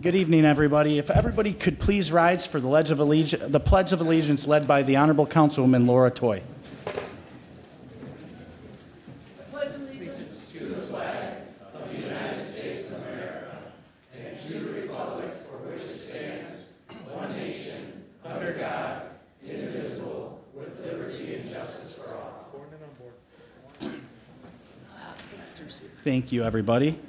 Good evening, everybody. If everybody could please rise for the Pledge of Allegiance led by the Honorable Councilwoman Laura Toy. Thank you, everybody.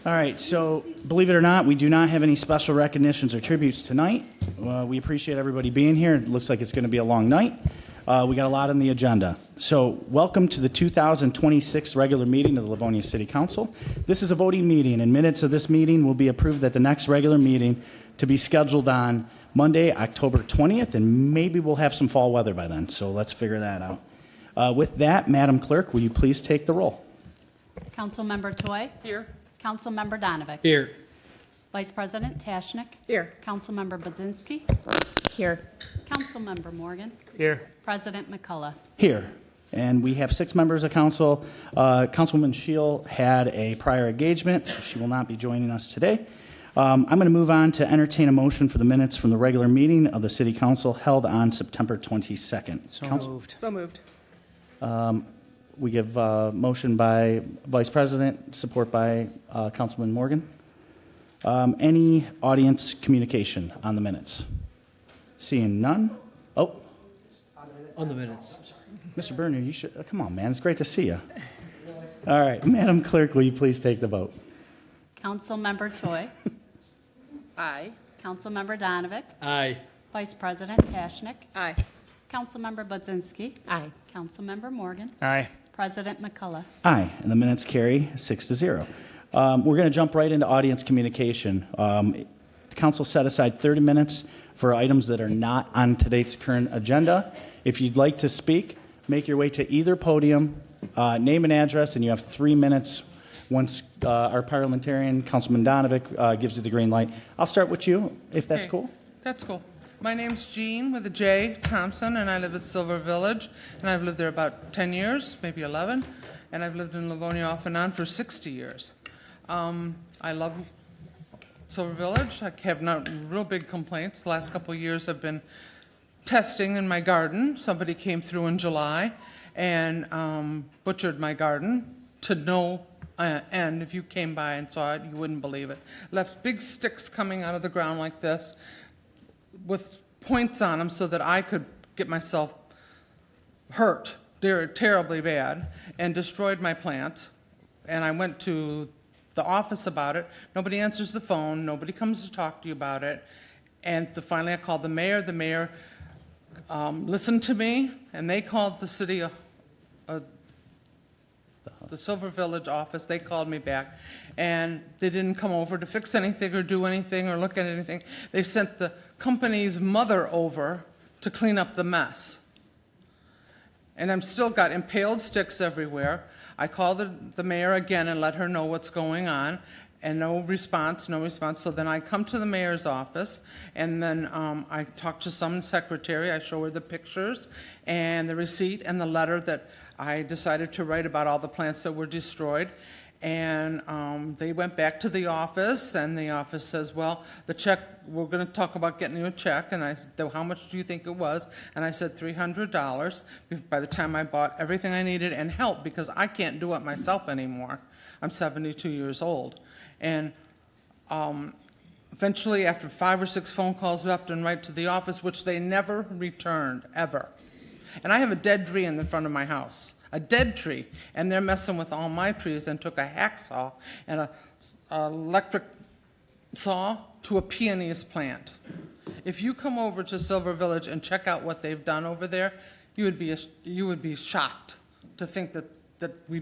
All right, so believe it or not, we do not have any special recognitions or tributes tonight. We appreciate everybody being here. It looks like it's going to be a long night. We got a lot on the agenda. So welcome to the 2026 regular meeting of the Livonia City Council. This is a voting meeting, and minutes of this meeting will be approved at the next regular meeting to be scheduled on Monday, October 20th, and maybe we'll have some fall weather by then, so let's figure that out. With that, Madam Clerk, will you please take the roll? Councilmember Toy. Here. Councilmember Donovic. Here. Vice President Tashnik. Here. Councilmember Budzinski. Here. Councilmember Morgan. Here. President McCullough. Here. And we have 6 members of council. Councilwoman Scheel had a prior engagement, so she will not be joining us today. I'm going to move on to entertain a motion for the minutes from the regular meeting of the City Council held on September 22nd. So moved. We give motion by Vice President, support by Councilman Morgan. Any audience communication on the minutes? Seeing none? Oh, On the minutes. Mr. Berner, you should, come on, man, it's great to see you. All right, Madam Clerk, will you please take the vote? Councilmember Toy. Aye. Councilmember Donovic. Aye. Vice President Tashnik. Aye. Councilmember Budzinski. Aye. Councilmember Morgan. Aye. President McCullough. Aye, and the minutes carry 6-0. We're going to jump right into audience communication. The council set aside 30 minutes for items that are not on today's current agenda. If you'd like to speak, make your way to either podium, name and address, and you have 3 minutes once our parliamentarian, Councilman Donovic, gives you the green light. I'll start with you, if that's cool. That's cool. My name's Jean with a J, Thompson, and I live at Silver Village, and I've lived there about 10 years, maybe 11, and I've lived in Livonia off and on for 60 years. I love Silver Village. I have not real big complaints. The last couple of years have been testing in my garden. Somebody came through in July and butchered my garden to no end. If you came by and saw it, you wouldn't believe it. Left big sticks coming out of the ground like this, with points on them so that I could get myself hurt. They're terribly bad, and destroyed my plants. And I went to the office about it. Nobody answers the phone. Nobody comes to talk to you about it. And finally I called the mayor. The mayor listened to me, and they called the city, the Silver Village office. They called me back, and they didn't come over to fix anything or do anything or look at anything. They sent the company's mother over to clean up the mess. And I'm still got impaled sticks everywhere. I called the mayor again and let her know what's going on, and no response. So then I come to the mayor's office, and then I talk to some secretary. I show her the pictures and the receipt and the letter that I decided to write about all the plants that were destroyed. And they went back to the office, and the office says, well, the check, we're going to talk about getting you a check. And I said, how much do you think it was? And I said $300 by the time I bought everything I needed and help, because I can't do it myself anymore. I'm 72 years old. And eventually, after 5 or 6 phone calls left and right to the office, which they never returned, ever. And I have a dead tree in the front of my house. A dead tree, and they're messing with all my trees, and took a hacksaw and a electric saw to a peonies plant. If you come over to Silver Village and check out what they've done over there, you would be shocked to think that we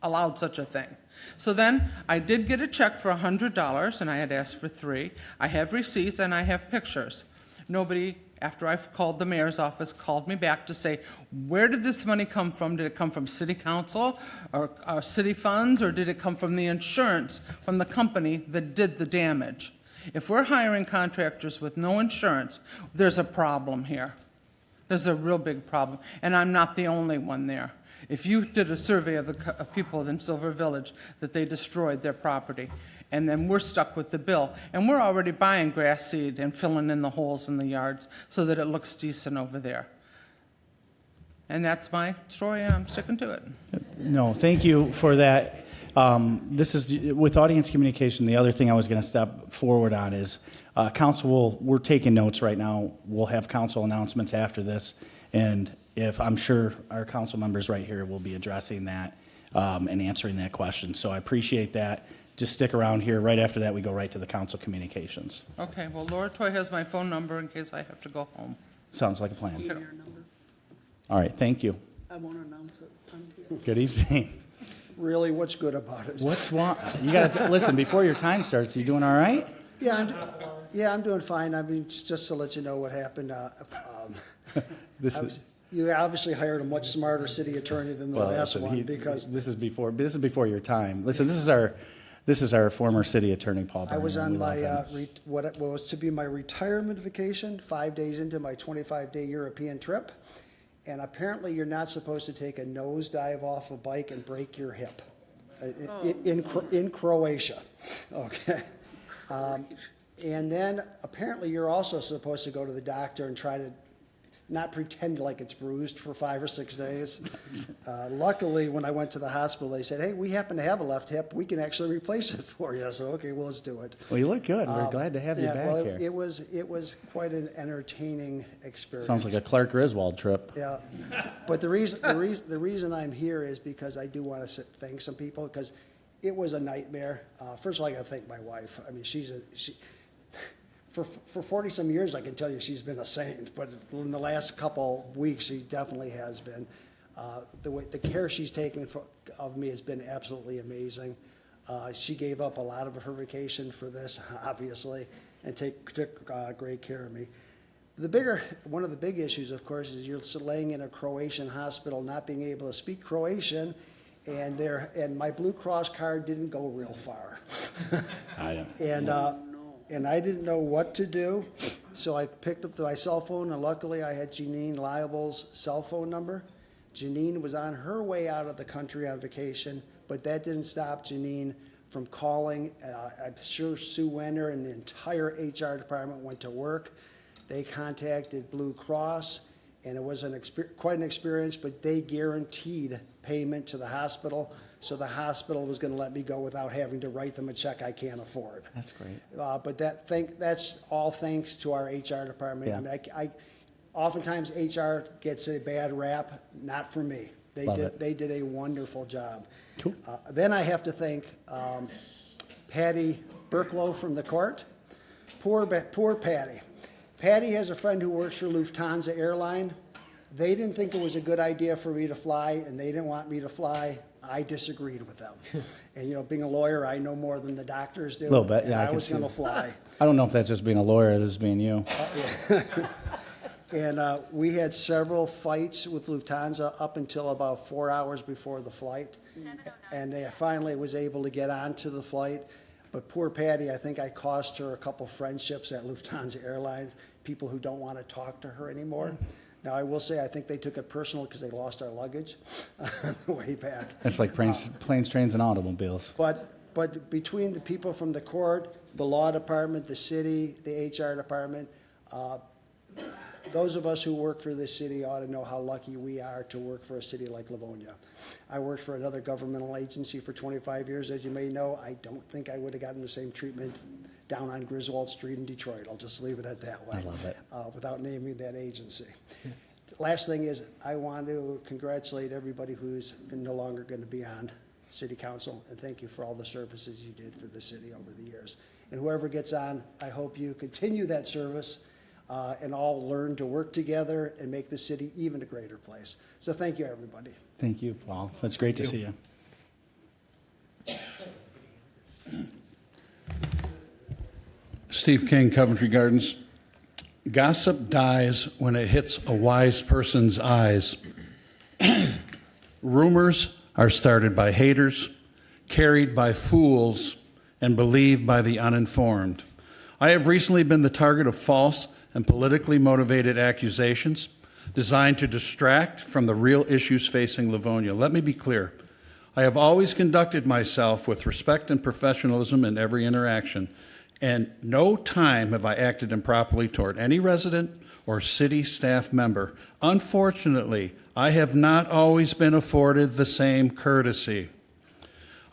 allowed such a thing. So then I did get a check for $100, and I had asked for 3. I have receipts and I have pictures. Nobody, after I called the mayor's office, called me back to say, where did this money come from? Did it come from city council or city funds, or did it come from the insurance from the company that did the damage? If we're hiring contractors with no insurance, there's a problem here. There's a real big problem, and I'm not the only one there. If you did a survey of people in Silver Village, that they destroyed their property. and then we're stuck with the bill. And we're already buying grass seed and filling in the holes in the yards so that it looks decent over there. And that's my story, and I'm sticking to it. No, thank you for that. This is, with audience communication, the other thing I was going to step forward on is we're taking notes right now. We'll have council announcements after this, and if I'm sure our council members right here will be addressing that and answering that question. So I appreciate that. Just stick around here. Right after that, we go right to the council communications. Okay, well, Laura Toy has my phone number in case I have to go home. Sounds like a plan. Okay. All right, thank you. I won't announce it. I'm here. Good evening. Really, what's good about it? What's wrong? You got to listen before your time starts. You doing all right? Yeah, I'm doing fine. I mean, just to let you know what happened. You obviously hired a much smarter city attorney than the last one because this is before your time. Listen, this is our former city attorney, Paul. I was Berman. on We love my him. what was to be my retirement vacation, 5 days into my 25-day European trip, and apparently you're not supposed to take a nosedive off a bike and break your hip in Croatia. Okay. And then apparently you're also supposed to go to the doctor and try to not pretend like it's bruised for 5 or 6 days. Luckily, when I went to the hospital, they said, hey, we happen to have a left hip. We can actually replace it for you. So, okay, well, let's do it. Well, you look good. We're glad to have you back well, here. it was quite an entertaining experience. Sounds like a Clark Griswold trip. Yeah, but the reason I'm here is because I do want to thank some people because it was a nightmare. First of all, I got to thank my wife. I mean, for 40-some years, I can tell you she's been a saint, but in the last couple weeks, she definitely has been. The care she's taken of me has been absolutely amazing. She gave up a lot of her vacation for this, obviously, and took great care of me. One of the big issues, of course, is you're laying in a Croatian hospital, not being able to speak Croatian, and my Blue Cross card didn't go real far. And I didn't know what to do, so I picked up my cell phone, and luckily I had Janine Liable's cell phone number. Janine was on her way out of the country on vacation, but that didn't stop Janine from calling. I'm sure Sue Wenner and the entire HR department went to work. They contacted Blue Cross, and it was quite an experience, but they guaranteed payment to the hospital. So the hospital was going to let me go without having to write them a check I can't afford. That's great. But that's all thanks to our HR department. Yeah. I mean, oftentimes HR gets a bad rap, not for me. They did a wonderful job. Cool. Then I have to thank Patty Burklow from the court. Poor Patty. Patty has a friend who works for Lufthansa airline. They didn't think it was a good idea for me to fly, and they didn't want me to fly. I disagreed with them. And, being a lawyer, I know more than the doctors do. A little bit, yeah, I I can was see going to that. fly. I don't know if that's just being a lawyer. This is being you. And we had several fights with Lufthansa up until about 4 hours before the flight. And they finally was able to get onto the flight. But poor Patty, I think I cost her a couple friendships at Lufthansa Airlines, people who don't want to talk to her anymore. Now, I will say, I think they took it personal because they lost our luggage on the way back. That's like planes, trains, and automobiles. But between the people from the court, the law department, the city, the HR department, those of us who work for this city ought to know how lucky we are to work for a city like Livonia. I worked for another governmental agency for 25 years. As you may know, I don't think I would have gotten the same treatment down on Griswold Street in Detroit. I'll just leave it at that way. I love it. Without naming that agency. Last thing is, I want to congratulate everybody who's no longer going to be on city council, and thank you for all the services you did for the city over the years. And whoever gets on, I hope you continue that service and all learn to work together and make the city even a greater place. So thank you, everybody. Thank you, Paul. It's great to see you. Steve King, Coventry Gardens. Gossip dies when it hits a wise person's eyes. Rumors are started by haters, carried by fools, and believed by the uninformed. I have recently been the target of false and politically motivated accusations designed to distract from the real issues facing Livonia. Let me be clear. I have always conducted myself with respect and professionalism in every interaction, and no time have I acted improperly toward any resident or city staff member. Unfortunately, I have not always been afforded the same courtesy.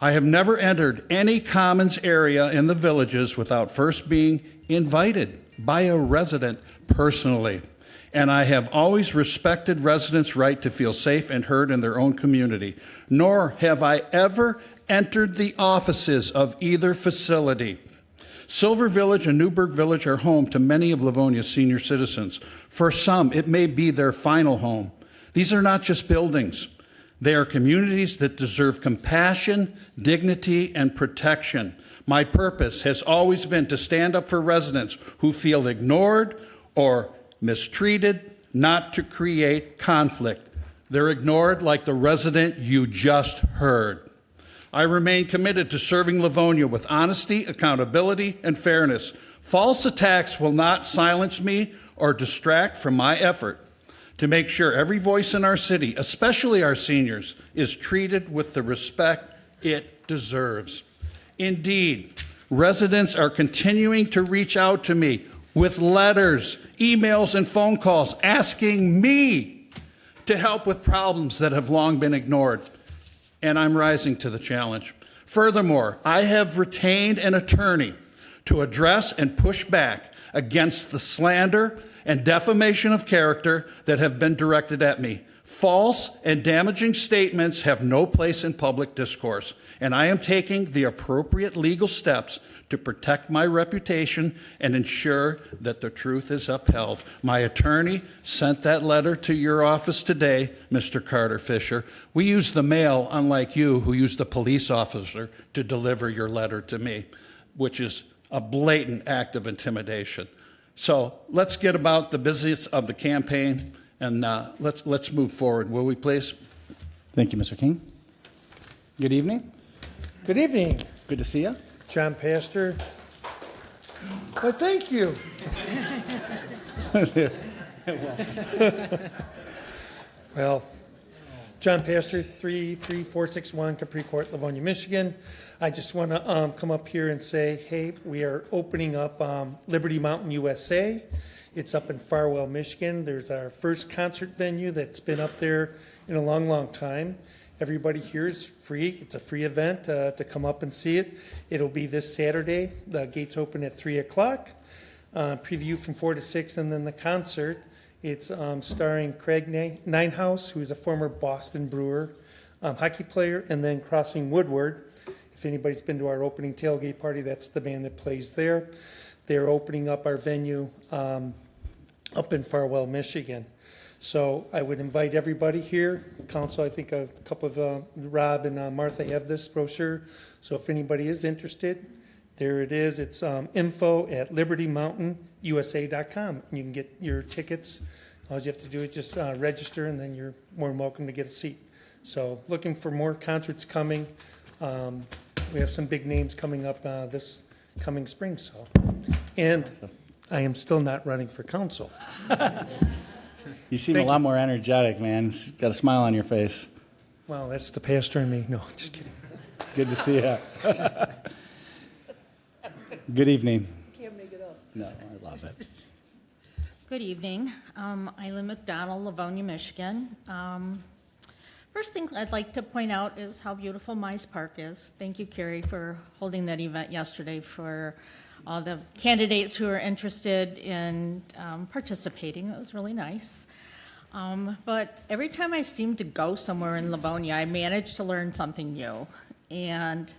I have never entered any commons area in the villages without first being invited by a resident personally. And I have always respected residents' right to feel safe and heard in their own community. Nor have I ever entered the offices of either facility. Silver Village and Newburgh Village are home to many of Livonia's senior citizens. For some, it may be their final home. These are not just buildings. They are communities that deserve compassion, dignity, and protection. My purpose has always been to stand up for residents who feel ignored or mistreated, not to create conflict. They're ignored like the resident you just heard. I remain committed to serving Livonia with honesty, accountability, and fairness. False attacks will not silence me or distract from my effort to make sure every voice in our city, especially our seniors, is treated with the respect it deserves. Indeed, residents are continuing to reach out to me with letters, emails, and phone calls asking me to help with problems that have long been ignored. And I'm rising to the challenge. Furthermore, I have retained an attorney to address and push back against the slander and defamation of character that have been directed at me. False and damaging statements have no place in public discourse, and I am taking the appropriate legal steps to protect my reputation and ensure that the truth is upheld. My attorney sent that letter to your office today, Mr. Carter Fisher. We use the mail, unlike you, who used a police officer to deliver your letter to me, which is a blatant act of intimidation. So let's get about the business of the campaign, and let's move forward, will we please? Thank you, Mr. King. Good evening. Good evening, Good to see you. John Pastor. Well, thank you. Well, John Pastor, 33461 Capri Court, Livonia, Michigan. I just want to come up here and say, hey, we are opening up Liberty Mountain USA. It's up in Farwell, Michigan. There's our first concert venue that's been up there in a long, long time. Everybody here is free. It's a free event to come up and see it. It'll be this Saturday. The gates open at 3 o'clock. Preview from 4 to 6, and then the concert. It's starring Craig Ninehouse, who's a former Boston Brewer hockey player, and then Crossing Woodward. If anybody's been to our opening tailgate party, that's the band that plays there. They're opening up our venue up in Farwell, Michigan. So I would invite everybody here. Council, I think a couple of Rob and Martha have this brochure. So if anybody is interested, there it is. It's info@libertymountainusa.com. And you can get your tickets. All you have to do is just register, and then you're more than welcome to get a seat. So looking for more concerts coming. We have some big names coming up this coming spring. So, and I am still not running for council. You seem Thank a lot you. more energetic, man. Got a smile on your face. Well, that's the pastor in me. No, just kidding. Good to see you. Good evening. Can't make it up. No, I love it. Good evening. Eileen McDonald, Livonia, Michigan. First thing I'd like to point out is how beautiful Mize Park is. Thank you, Carrie, for holding that event yesterday for all the candidates who are interested in participating. It was really nice. But every time I seem to go somewhere in Livonia, I manage to learn something new. And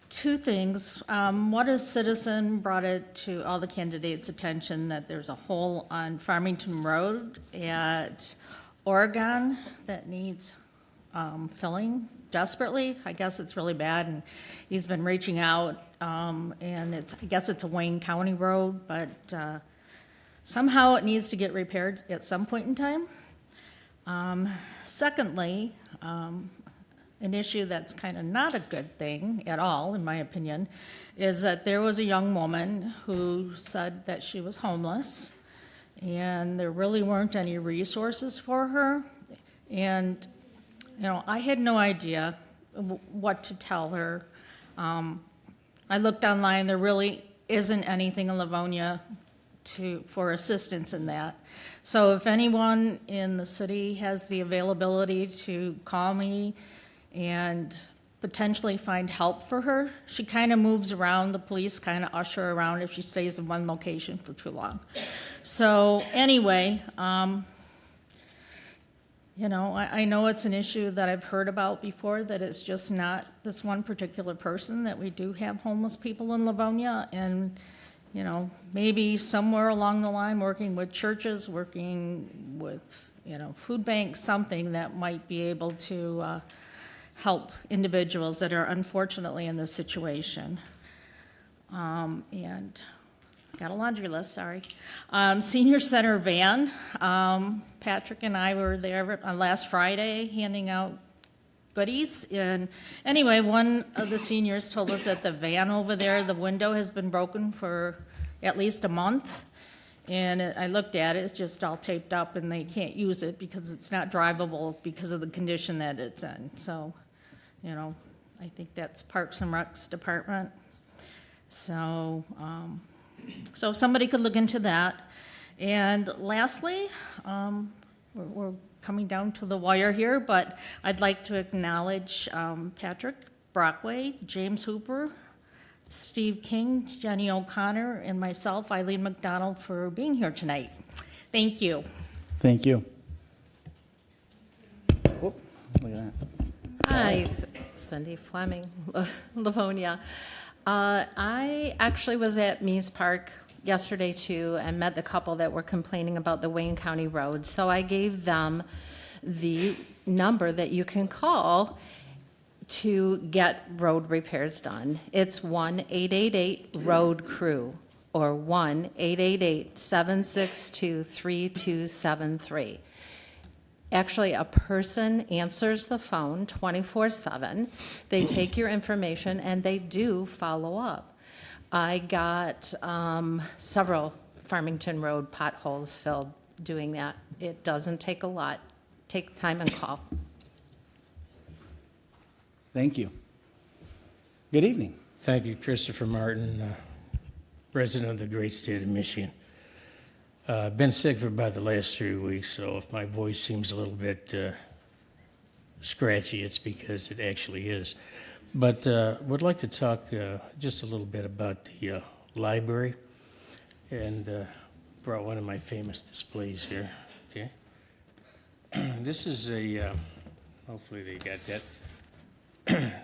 two things. One is Citizen brought it to all the candidates' attention that there's a hole on Farmington Road at Oregon that needs filling desperately. I guess it's really bad, and he's been reaching out, and I guess it's a Wayne County road, but somehow it needs to get repaired at some point in time. Secondly, an issue that's kind of not a good thing at all, in my opinion, is that there was a young woman who said that she was homeless, and there really weren't any resources for her. And, you know, I had no idea what to tell her. I looked online, there really isn't anything in Livonia for assistance in that. So if anyone in the city has the availability to call me and potentially find help for her, she kind of moves around, the police kind of usher her around if she stays in one location for too long. So anyway, you know, I know it's an issue that I've heard about before, that it's just not this one particular person, that we do have homeless people in Livonia, and, you know, maybe somewhere along the line, working with churches, working with, you know, food banks, something that might be able to help individuals that are unfortunately in this situation. And got a laundry list, sorry. Senior Center van, Patrick and I were there last Friday handing out goodies. And anyway, one of the seniors told us that the van over there, the window has been broken for at least a month. And I looked at it, it's just all taped up and they can't use it because it's not drivable because of the condition that it's in. So, you know, I think that's Parks and Recs Department. So, so if somebody could look into that. And lastly, we're coming down to the wire here, but I'd like to acknowledge Patrick Brockway, James Hooper, Steve King, Jenny O'Connor, and myself, Eileen McDonald, for being here tonight. Thank you. Thank you. Whoop, look at that. Hi, Cindy Fleming, Livonia. I actually was at Mees Park yesterday too and met the couple that were complaining about the Wayne County road. So I gave them the number that you can call to get road repairs done. It's 1-888-ROAD-CREW or 1-888-762-3273. Actually, a person answers the phone 24/7. They take your information and they do follow up. I got several Farmington Road potholes filled doing that. It doesn't take a lot. Take time and call. Thank you. Good evening. Thank you, Christopher Martin, resident of the great state of Michigan. Been sick for about the last 3 weeks, so if my voice seems a little bit scratchy, it's because it actually is. But would like to talk just a little bit about the library, and brought one of my famous displays here. Okay, this is a hopefully they got that.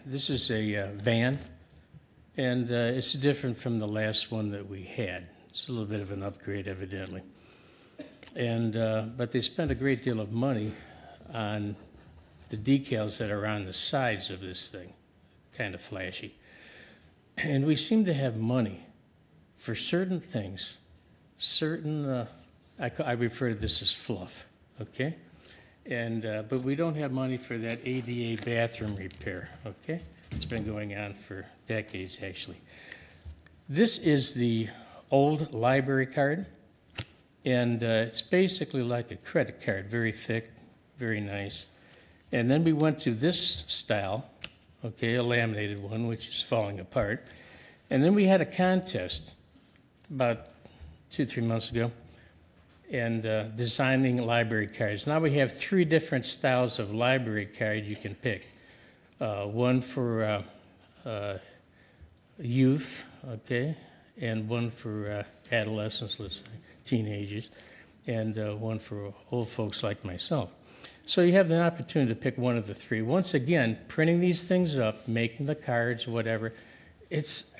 This is a van, and it's different from the last one that we had. It's a little bit of an upgrade, evidently. And but they spent a great deal of money on the decals that are on the sides of this thing, kind of flashy. And we seem to have money for certain things, certain, I refer to this as fluff, okay? And but we don't have money for that ADA bathroom repair, okay? It's been going on for decades, actually. This is the old library card, and it's basically like a credit card, very thick, very nice. And then we went to this style, okay, a laminated one, which is falling apart. And then we had a contest about 2-3 months ago, and designing library cards. Now we have 3 different styles of library card you can pick. One for youth, okay, and one for adolescents, let's say, teenagers, and one for old folks like myself. So you have the opportunity to pick one of the 3. Once again, printing these things up, making the cards, whatever,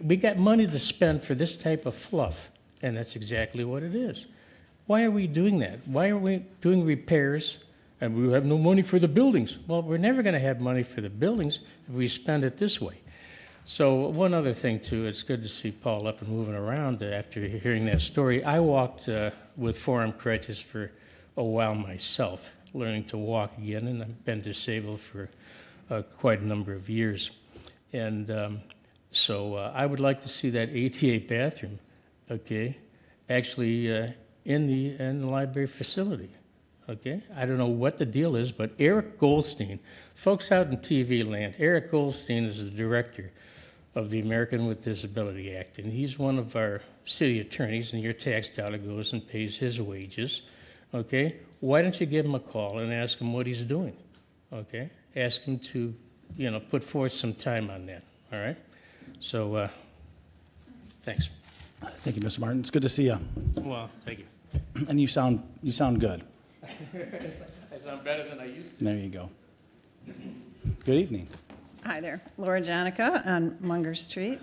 we got money to spend for this type of fluff, and that's exactly what it is. Why are we doing that? Why are we doing repairs and we have no money for the buildings? Well, we're never going to have money for the buildings if we spend it this way. So one other thing, too, it's good to see Paul up and moving around after hearing that story. I walked with forearm crutches for a while myself, learning to walk again, and I've been disabled for quite a number of years. And so I would like to see that ATA bathroom, okay, actually in the library facility, okay? I don't know what the deal is, but Eric Goldstein, folks out in TV land, Eric Goldstein is the director of the American with Disability Act, and he's one of our city attorneys, and your tax dollar goes and pays his wages, okay? Why don't you give him a call and ask him what he's doing, okay? Ask him to, put forth some time on that, all right? So, thanks. Thank you, Mr. Martin. It's good to see you. Well, thank you. And you sound good. I sound better than I used to. There you go. Good evening. Hi there, Laura Janica on Munger Street.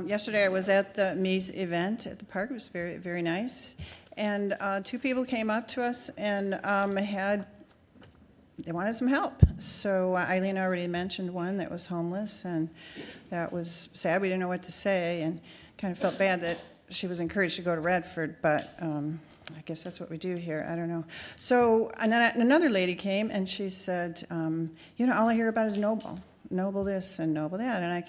Yesterday I was at the Mies event at the park. It was very, very nice. And two people came up to us and they wanted some help. So Eileen already mentioned one that was homeless, and that was sad. We didn't know what to say and kind of felt bad that she was encouraged to go to Redford, but I guess that's what we do here. I don't know. So and then another lady came and she said, all I hear about is Noble this and Noble that. And I,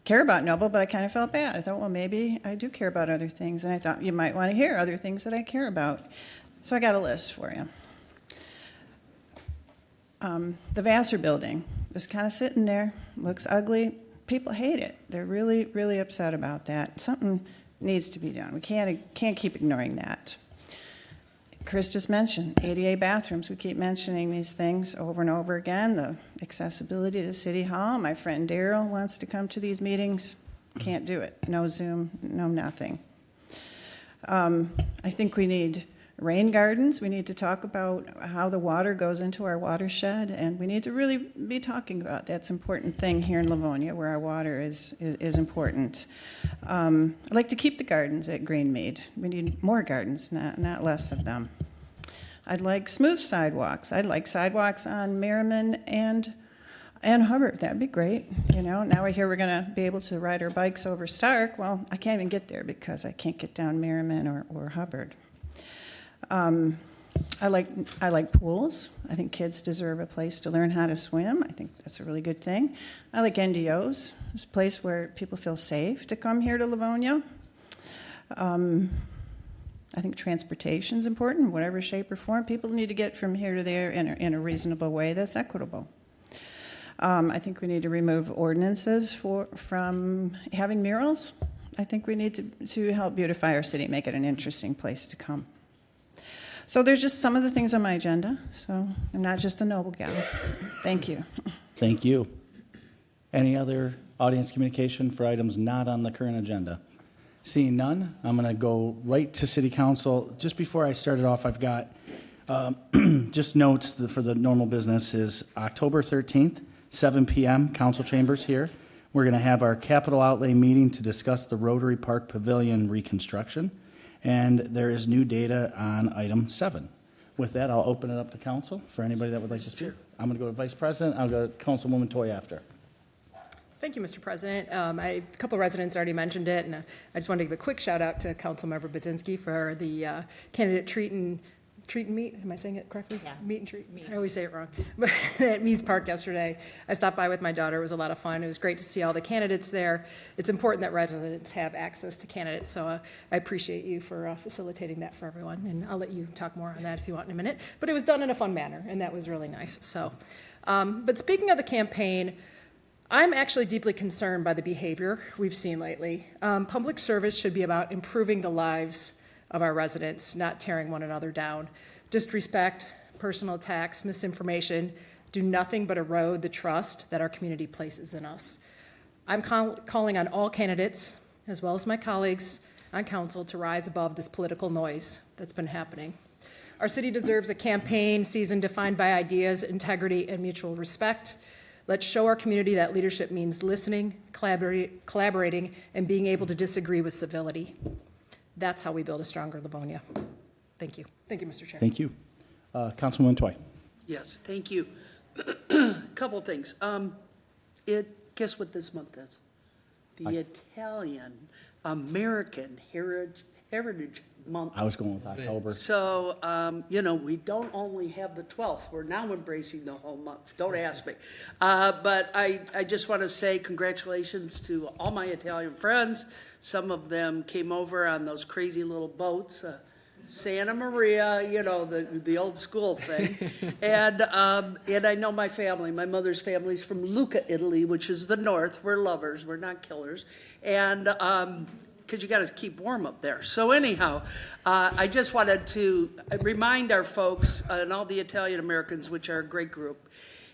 care about Noble, but I kind of felt bad. I thought, well, maybe I do care about other things. And I thought you might want to hear other things that I care about. So I got a list for you. The Vassar building, just kind of sitting there, looks ugly. People hate it. They're really, really upset about that. Something needs to be done. We can't keep ignoring that. Chris just mentioned ADA bathrooms. We keep mentioning these things over and over again. The accessibility to City Hall. My friend Daryl wants to come to these meetings. Can't do it. No Zoom, no nothing. I think we need rain gardens. We need to talk about how the water goes into our watershed, and we need to really be talking about that's an important thing here in Livonia, where our water is important. I'd like to keep the gardens at Greenmead. We need more gardens, not less of them. I'd like smooth sidewalks. I'd like sidewalks on Merriman and Hubbard. That'd be great. Now I hear we're going to be able to ride our bikes over Stark. Well, I can't even get there because I can't get down Merriman or Hubbard. I like pools. I think kids deserve a place to learn how to swim. I think that's a really good thing. I like NDOs. It's a place where people feel safe to come here to Livonia. I think transportation is important, in whatever shape or form. People need to get from here to there in a reasonable way that's equitable. I think we need to remove ordinances from having murals. I think we need to help beautify our city, make it an interesting place to come. So there's just some of the things on my agenda. So I'm not just a Noble gal. Thank you. Thank you. Any other audience communication for items not on the current agenda? Seeing none, I'm going to go right to City Council. Just before I start it off, I've got just notes for the normal business is October 13th, 7 p.m., council chambers here. We're going to have our capital outlay meeting to discuss the Rotary Park Pavilion reconstruction. And there is new data on item 7. With that, I'll open it up to council for anybody that would like to speak. I'm going to go to Vice President. I'll go to Councilwoman Toy after. Thank you, Mr. President. A couple residents already mentioned it, and I just wanted to give a quick shout out to Councilmember Budzinski for the candidate treat and meet. Am I saying it correctly? Yeah. Meet and treat. I always say it wrong. But at Mies Park yesterday, I stopped by with my daughter. It was a lot of fun. It was great to see all the candidates there. It's important that residents have access to candidates, so I appreciate you for facilitating that for everyone. And I'll let you talk more on that if you want in a minute. But it was done in a fun manner, and that was really nice. So, but speaking of the campaign, I'm actually deeply concerned by the behavior we've seen lately. Public service should be about improving the lives of our residents, not tearing one another down. Disrespect, personal attacks, misinformation do nothing but erode the trust that our community places in us. I'm calling on all candidates, as well as my colleagues on council, to rise above this political noise that's been happening. Our city deserves a campaign season defined by ideas, integrity, and mutual respect. Let's show our community that leadership means listening, collaborating, and being able to disagree with civility. That's how we build a stronger Livonia. Thank you. Thank you, Mr. Chair. Thank you. Councilwoman Toy. Yes, thank you. Couple of things. Guess what this month is? The Italian American Heritage Month. I was going with October. So, we don't only have the 12th. We're now embracing the whole month. Don't ask me. But I just want to say congratulations to all my Italian friends. Some of them came over on those crazy little boats. Santa Maria, you know, the old school thing. And I know my family. My mother's family's from Lucca, Italy, which is the north. We're lovers. We're not killers. And because you got to keep warm up there. So anyhow, I just wanted to remind our folks and all the Italian Americans, which are a great group.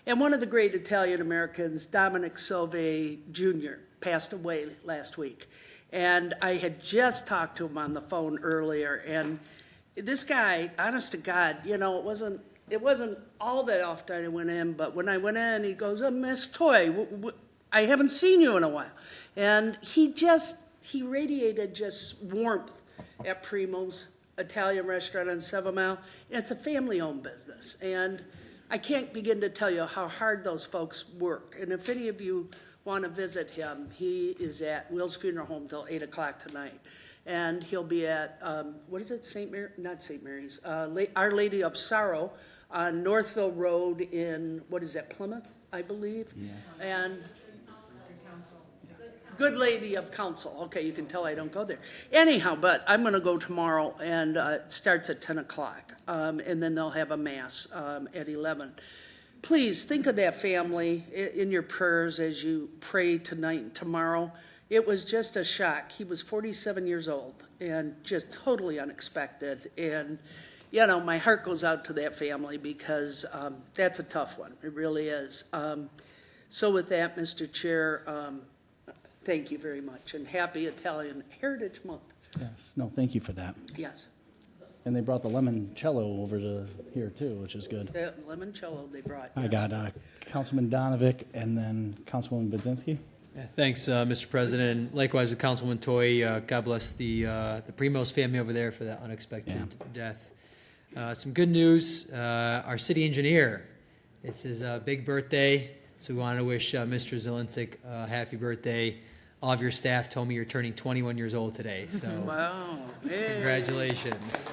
And one of the great Italian Americans, Dominic Sove Jr., passed away last week. And I had just talked to him on the phone earlier, and this guy, honest to God, you know, it wasn't all that often I went in, but when I went in, he goes, "Oh, Miss Toy, I haven't seen you in a while." And he radiated just warmth at Primo's Italian restaurant on 7 Mile. It's a family-owned business, and I can't begin to tell you how hard those folks work. And if any of you want to visit him, he is at Will's Funeral Home till 8 o'clock tonight. And he'll be at, what is it, not St. Mary's, Our Lady of Sorrow on Northville Road in, what is that, Plymouth, I believe? Yeah. And Good Lady of Counsel. Okay, you can tell I don't go there. Anyhow, but I'm going to go tomorrow, and it starts at 10 o'clock. And then they'll have a mass at 11. Please think of that family in your prayers as you pray tonight and tomorrow. It was just a shock. He was 47 years old and just totally unexpected. And, you know, my heart goes out to that family because that's a tough one. It really is. So with that, Mr. Chair, thank you very much. And happy Italian Heritage Month. Yes. No, thank you for that. Yes. And they brought the limoncello over to here too, which is good. The limoncello they brought. I got Councilman Donovic and then Councilwoman Budzinski. Yeah, thanks, Mr. President. Likewise with Councilman Toy, God bless the Primos family over there for that unexpected death. Some good news, our city engineer, it's his big birthday, so we want to wish Mr. Zielinski a happy birthday. All of your staff told me you're turning 21 years old today, so Wow. Hey. Congratulations.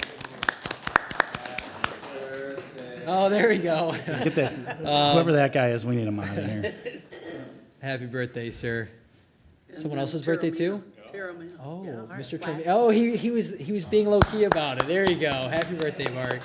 Oh, there we go. Get that, whoever that guy is, we need him out of here. Happy birthday, sir. And Someone then else's birthday too? Terramino. Oh, Yeah. Mr. Termi. Oh, he was being low key about it. There you go. Happy birthday, Mark.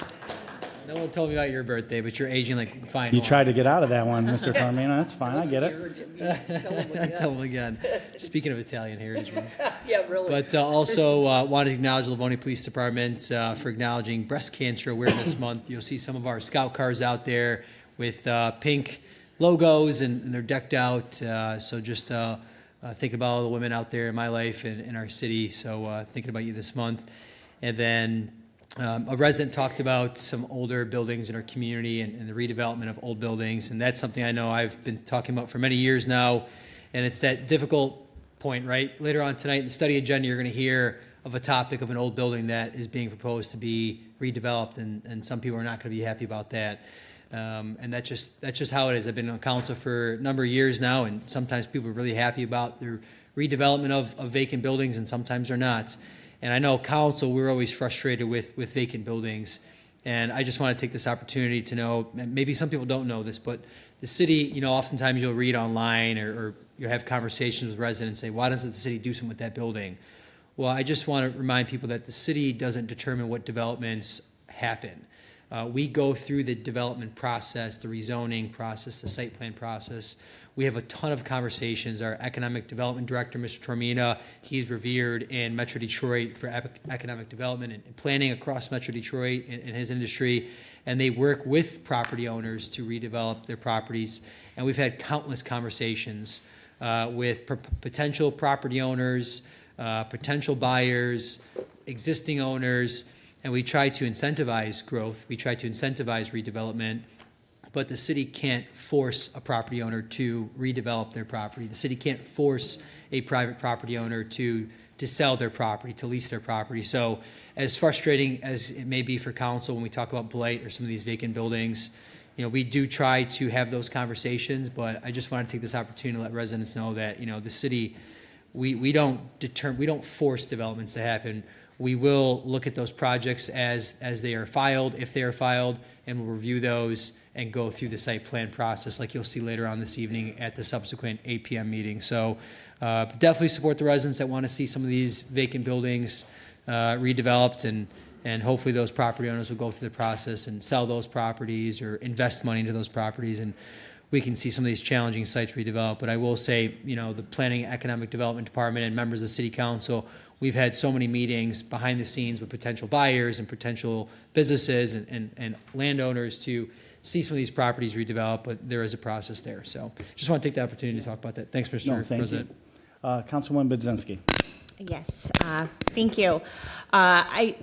No one told me about your birthday, but you're aging like fine. You wine. tried to get out of that one, Mr. Carmina. That's fine. I get it. Tell him again. Tell him again. Speaking of Italian heritage, Month. Yeah, really. But also want to acknowledge the Livonia Police Department for acknowledging Breast Cancer Awareness Month. You'll see some of our scout cars out there with pink logos, and they're decked out. So just thinking about all the women out there in my life and in our city. So thinking about you this month. And then a resident talked about some older buildings in our community and the redevelopment of old buildings. And that's something I know I've been talking about for many years now. And it's that difficult point, right? Later on tonight in the study agenda, you're going to hear of a topic of an old building that is being proposed to be redeveloped. And some people are not going to be happy about that. And that's just how it is. I've been on council for a number of years now, and sometimes people are really happy about the redevelopment of vacant buildings, and sometimes they're not. And I know council, we're always frustrated with vacant buildings. And I just want to take this opportunity to know, maybe some people don't know this, but the city, you know, oftentimes you'll read online or you'll have conversations with residents say, why doesn't the city do something with that building? Well, I just want to remind people that the city doesn't determine what developments happen. We go through the development process, the rezoning process, the site plan process. We have a ton of conversations. Our economic development director, Mr. Tormina, he's revered in Metro Detroit for economic development and planning across Metro Detroit in his industry. And they work with property owners to redevelop their properties. And we've had countless conversations with potential property owners, potential buyers, existing owners, and we try to incentivize growth. We try to incentivize redevelopment, but the city can't force a property owner to redevelop their property. The city can't force a private property owner to sell their property, to lease their property. So as frustrating as it may be for council when we talk about blight or some of these vacant buildings, you know, we do try to have those conversations, but I just want to take this opportunity to let residents know that, you know, the city, we don't force developments to happen. We will look at those projects as they are filed, if they are filed, and we'll review those and go through the site plan process like you'll see later on this evening at the subsequent 8 p.m. meeting. So definitely support the residents that want to see some of these vacant buildings redeveloped, and And hopefully those property owners will go through the process and sell those properties or invest money into those properties, and we can see some of these challenging sites redevelop. But I will say, the Planning and Economic Development Department and members of the City Council, we've had so many meetings behind the scenes with potential buyers and potential businesses and landowners to see some of these properties redevelop, but there is a process there. So just want to take the opportunity to talk about that. Thanks, Mr. No, thank President. you. Councilwoman Budzinski. Yes, thank you. I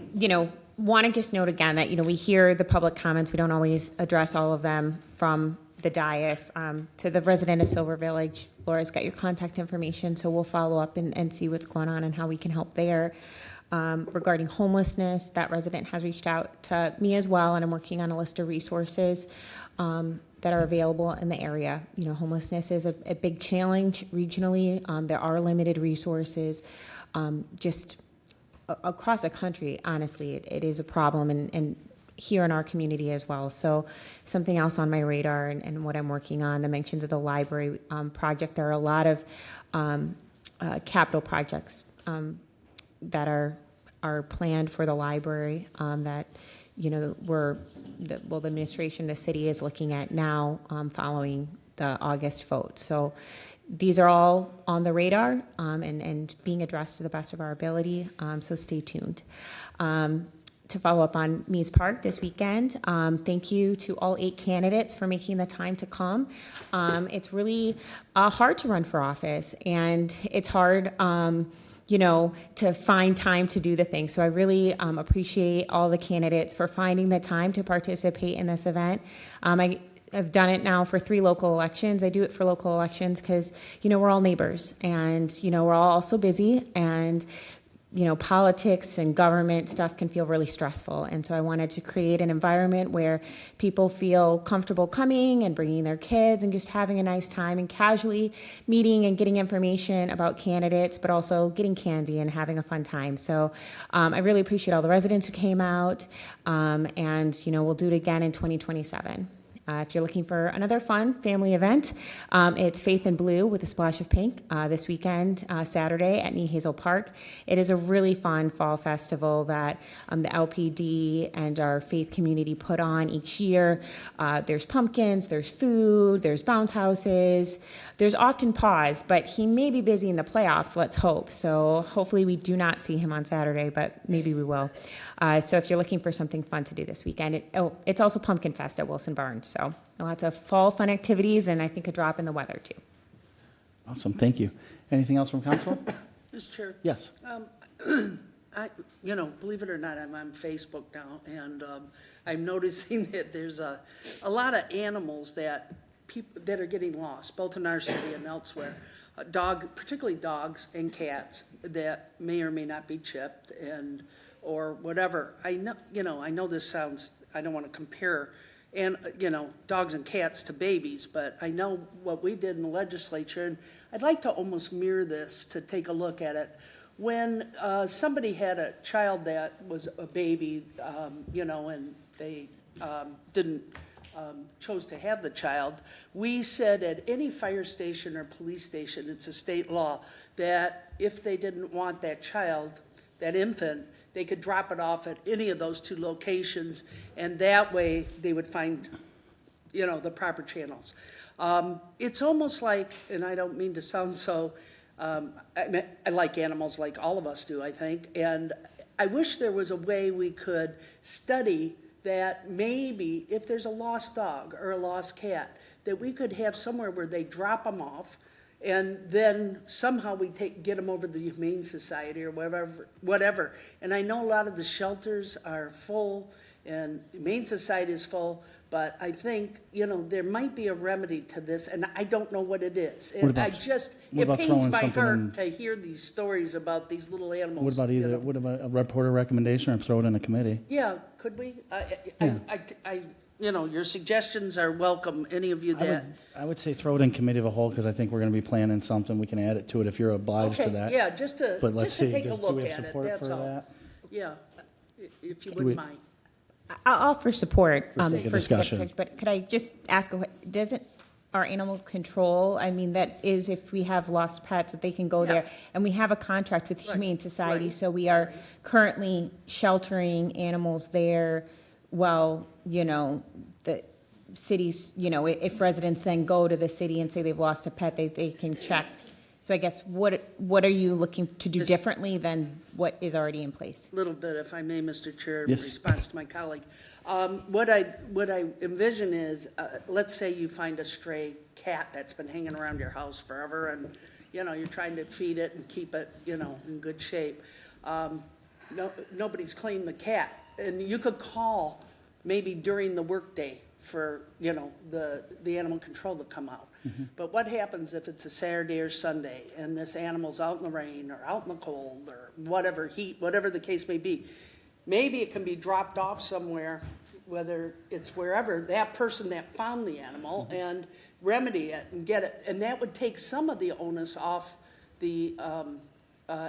want to just note again that, we hear the public comments. We don't always address all of them from the dais. To the resident of Silver Village, Laura's got your contact information, so we'll follow up and see what's going on and how we can help there. Regarding homelessness, that resident has reached out to me as well, and I'm working on a list of resources that are available in the area. Homelessness is a big challenge regionally. There are limited resources just across the country. Honestly, it is a problem, and here in our community as well. So something else on my radar and what I'm working on, the mentions of the library project. There are a lot of capital projects that are planned for the library that the administration, the city is looking at now following the August vote. So these are all on the radar and being addressed to the best of our ability. So stay tuned. To follow up on Mees Park this weekend, thank you to all 8 candidates for making the time to come. It's really hard to run for office, and it's hard to find time to do the thing. So I really appreciate all the candidates for finding the time to participate in this event. I've done it now for 3 local elections. I do it for local elections because, we're all neighbors, and, we're all also busy, and politics and government stuff can feel really stressful. And so I wanted to create an environment where people feel comfortable coming and bringing their kids and just having a nice time and casually meeting and getting information about candidates, but also getting candy and having a fun time. So I really appreciate all the residents who came out, and, we'll do it again in 2027. If you're looking for another fun family event, it's Faith in Blue with a Splash of Pink this weekend, Saturday at Knee Hazel Park. It is a really fun fall festival that the LPD and our faith community put on each year. There's pumpkins, there's food, there's bounce houses. There's often pause, but he may be busy in the playoffs, let's hope. So hopefully we do not see him on Saturday, but maybe we will. So if you're looking for something fun to do this weekend, it's also Pumpkin Fest at Wilson Barnes. So lots of fall fun activities, and I think a drop in the weather too. Awesome, thank you. Anything else from council? Mr. Chair? Yes. Believe it or not, I'm on Facebook now, and I'm noticing that there's a lot of animals that are getting lost, both in our city and elsewhere. Particularly dogs and cats that may or may not be chipped or whatever. I know this sounds, I don't want to compare dogs and cats to babies, but I know what we did in the legislature, and I'd like to almost mirror this to take a look at it. When somebody had a child that was a baby, and they didn't chose to have the child, we said at any fire station or police station, it's a state law, that if they didn't want that child, that infant, they could drop it off at any of those 2 locations, and that way they would find, the proper channels. It's almost like, and I don't mean to sound so, I like animals like all of us do, I think, and I wish there was a way we could study that maybe if there's a lost dog or a lost cat, that we could have somewhere where they drop them off, and then somehow we get them over to the Humane Society or whatever. And I know a lot of the shelters are full, and the Humane Society is full, but I think, there might be a remedy to this, and I don't know what it is. And it pains my heart to hear these stories about these little animals. What about a reporter recommendation, or throw it in a committee? Yeah, could we? Your suggestions are welcome, any of you that. I would say throw it in committee of a whole, because I think we're going to be planning something. We can add it to it if you're obliged to that. Yeah, just to take a look do we have at it, support that's for all. that? Yeah, if you wouldn't mind. I'll offer support For sake of discussion. but could I just ask, our animal control, I mean, that is if we have lost pets, that they can go there. And we have a contract with the Humane Society, so we are currently sheltering animals there while, you know, the cities, you know, if residents then go to the city and say they've lost a pet, they can check. So I guess what are you looking to do differently than what is already in place? Little bit, if I may, Mr. Chair, in Yes. response to my colleague. What I envision is, let's say you find a stray cat that's been hanging around your house forever, and, you know, you're trying to feed it and keep it, you know, in good shape. Nobody's claimed the cat, and you could call maybe during the workday for, you know, the animal control to come out. But what happens if it's a Saturday or Sunday and this animal's out in the rain or out in the cold or whatever, heat, whatever the case may be? Maybe it can be dropped off somewhere, whether it's wherever, that person that found the animal, and remedy it and get it. And that would take some of the onus off the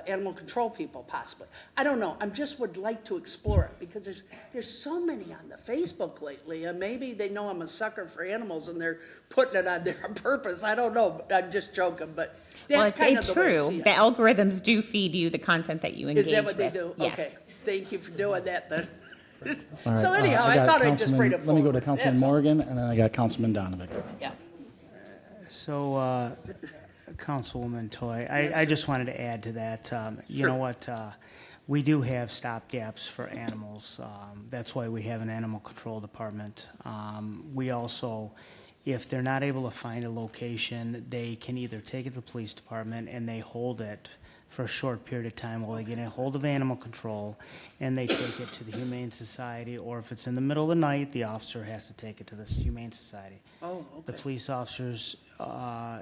animal control people, possibly. I don't know. I just would like to explore it because there's so many on the Facebook lately, and maybe they know I'm a sucker for animals and they're putting it on there on purpose. I don't know. I'm just joking, but that's kind of it's the way I true. see it. The algorithms do feed you the content that you engage Is that what they with. do? Yes. Okay. Thank you for doing that then. All right, So anyhow, I got thought I'd just bring Councilman- it Let me go to forward. Councilman That's all. Morgan, and then I got Councilman Donovan. Yeah. So, Councilwoman Toy, I just wanted to add to that. You know what? We do have stopgaps for animals. That's why we have an animal control department. We also, if they're not able to find a location, they can either take it to the police department and they hold it for a short period of time while they get a hold of animal control, and they take it to the Humane Society, or if it's in the middle of the night, the officer has to take it to the Humane Society. Oh, The okay. police officers,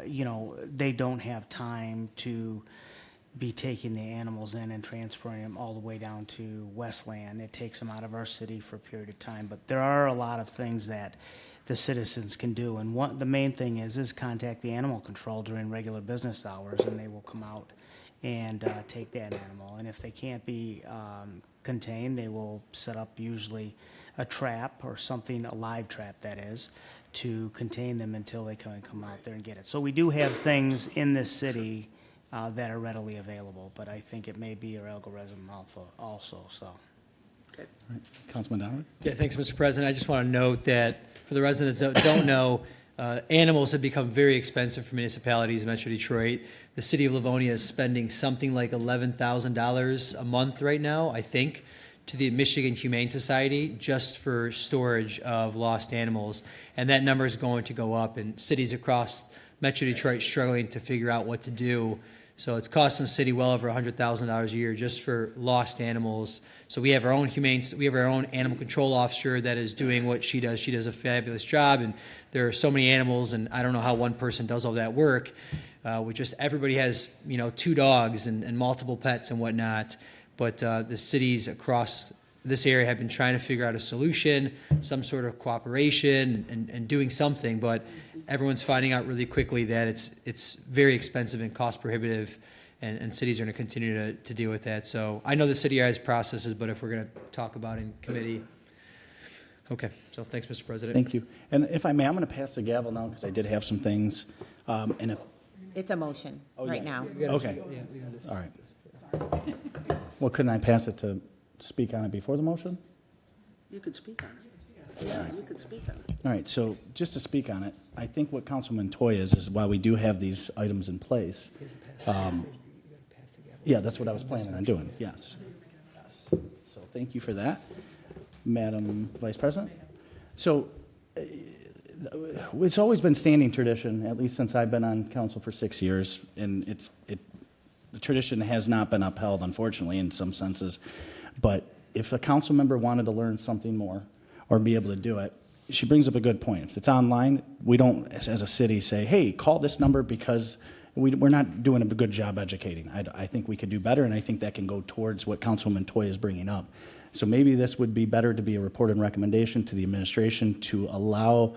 you know, they don't have time to be taking the animals in and transferring them all the way down to Westland. It takes them out of our city for a period of time. But there are a lot of things that the citizens can do. And the main thing is contact the animal control during regular business hours, and they will come out and take that animal. And if they can't be contained, they will set up usually a trap or something, a live trap that is, to contain them until they come out there and get it. So we do have things in this city that are readily available, but I think it may be your algorithm also, so. Okay. Councilman Donovan? Yeah, thanks, Mr. President. I just want to note that for the residents that don't know, animals have become very expensive for municipalities in Metro Detroit. The city of Livonia is spending something like $11,000 a month right now, I think, to the Michigan Humane Society just for storage of lost animals. And that number is going to go up, and cities across Metro Detroit struggling to figure out what to do. So it's costing the city well over $100,000 a year just for lost animals. So we have our own animal control officer that is doing what she does. She does a fabulous job, and there are so many animals, and I don't know how one person does all that work. Everybody has, 2 dogs and multiple pets and whatnot. But the cities across this area have been trying to figure out a solution, some sort of cooperation and doing something, but everyone's finding out really quickly that it's very expensive and cost prohibitive, and cities are going to continue to deal with that. So I know the city has processes, but if we're going to talk about in committee. Okay, so thanks, Mr. President. Thank you. And if I may, I'm going to pass the gavel now because I did have some things. And if, It's a motion right now. okay, all right. Well, couldn't I pass it to speak on it before the motion? You could speak on it. Yeah, you could speak on it. All right, so just to speak on it, I think what Councilman Toy is while we do have these items in place, yeah, that's what I was planning on doing, yes. So thank you for that, Madam Vice President. So it's always been standing tradition, at least since I've been on council for 6 years, and the tradition has not been upheld, unfortunately, in some senses. But if a council member wanted to learn something more or be able to do it, she brings up a good point. If it's online, we don't, as a city, say, hey, call this number because we're not doing a good job educating. I think we could do better, and I think that can go towards what Councilwoman Toy is bringing up. So maybe this would be better to be a report and recommendation to the administration to allow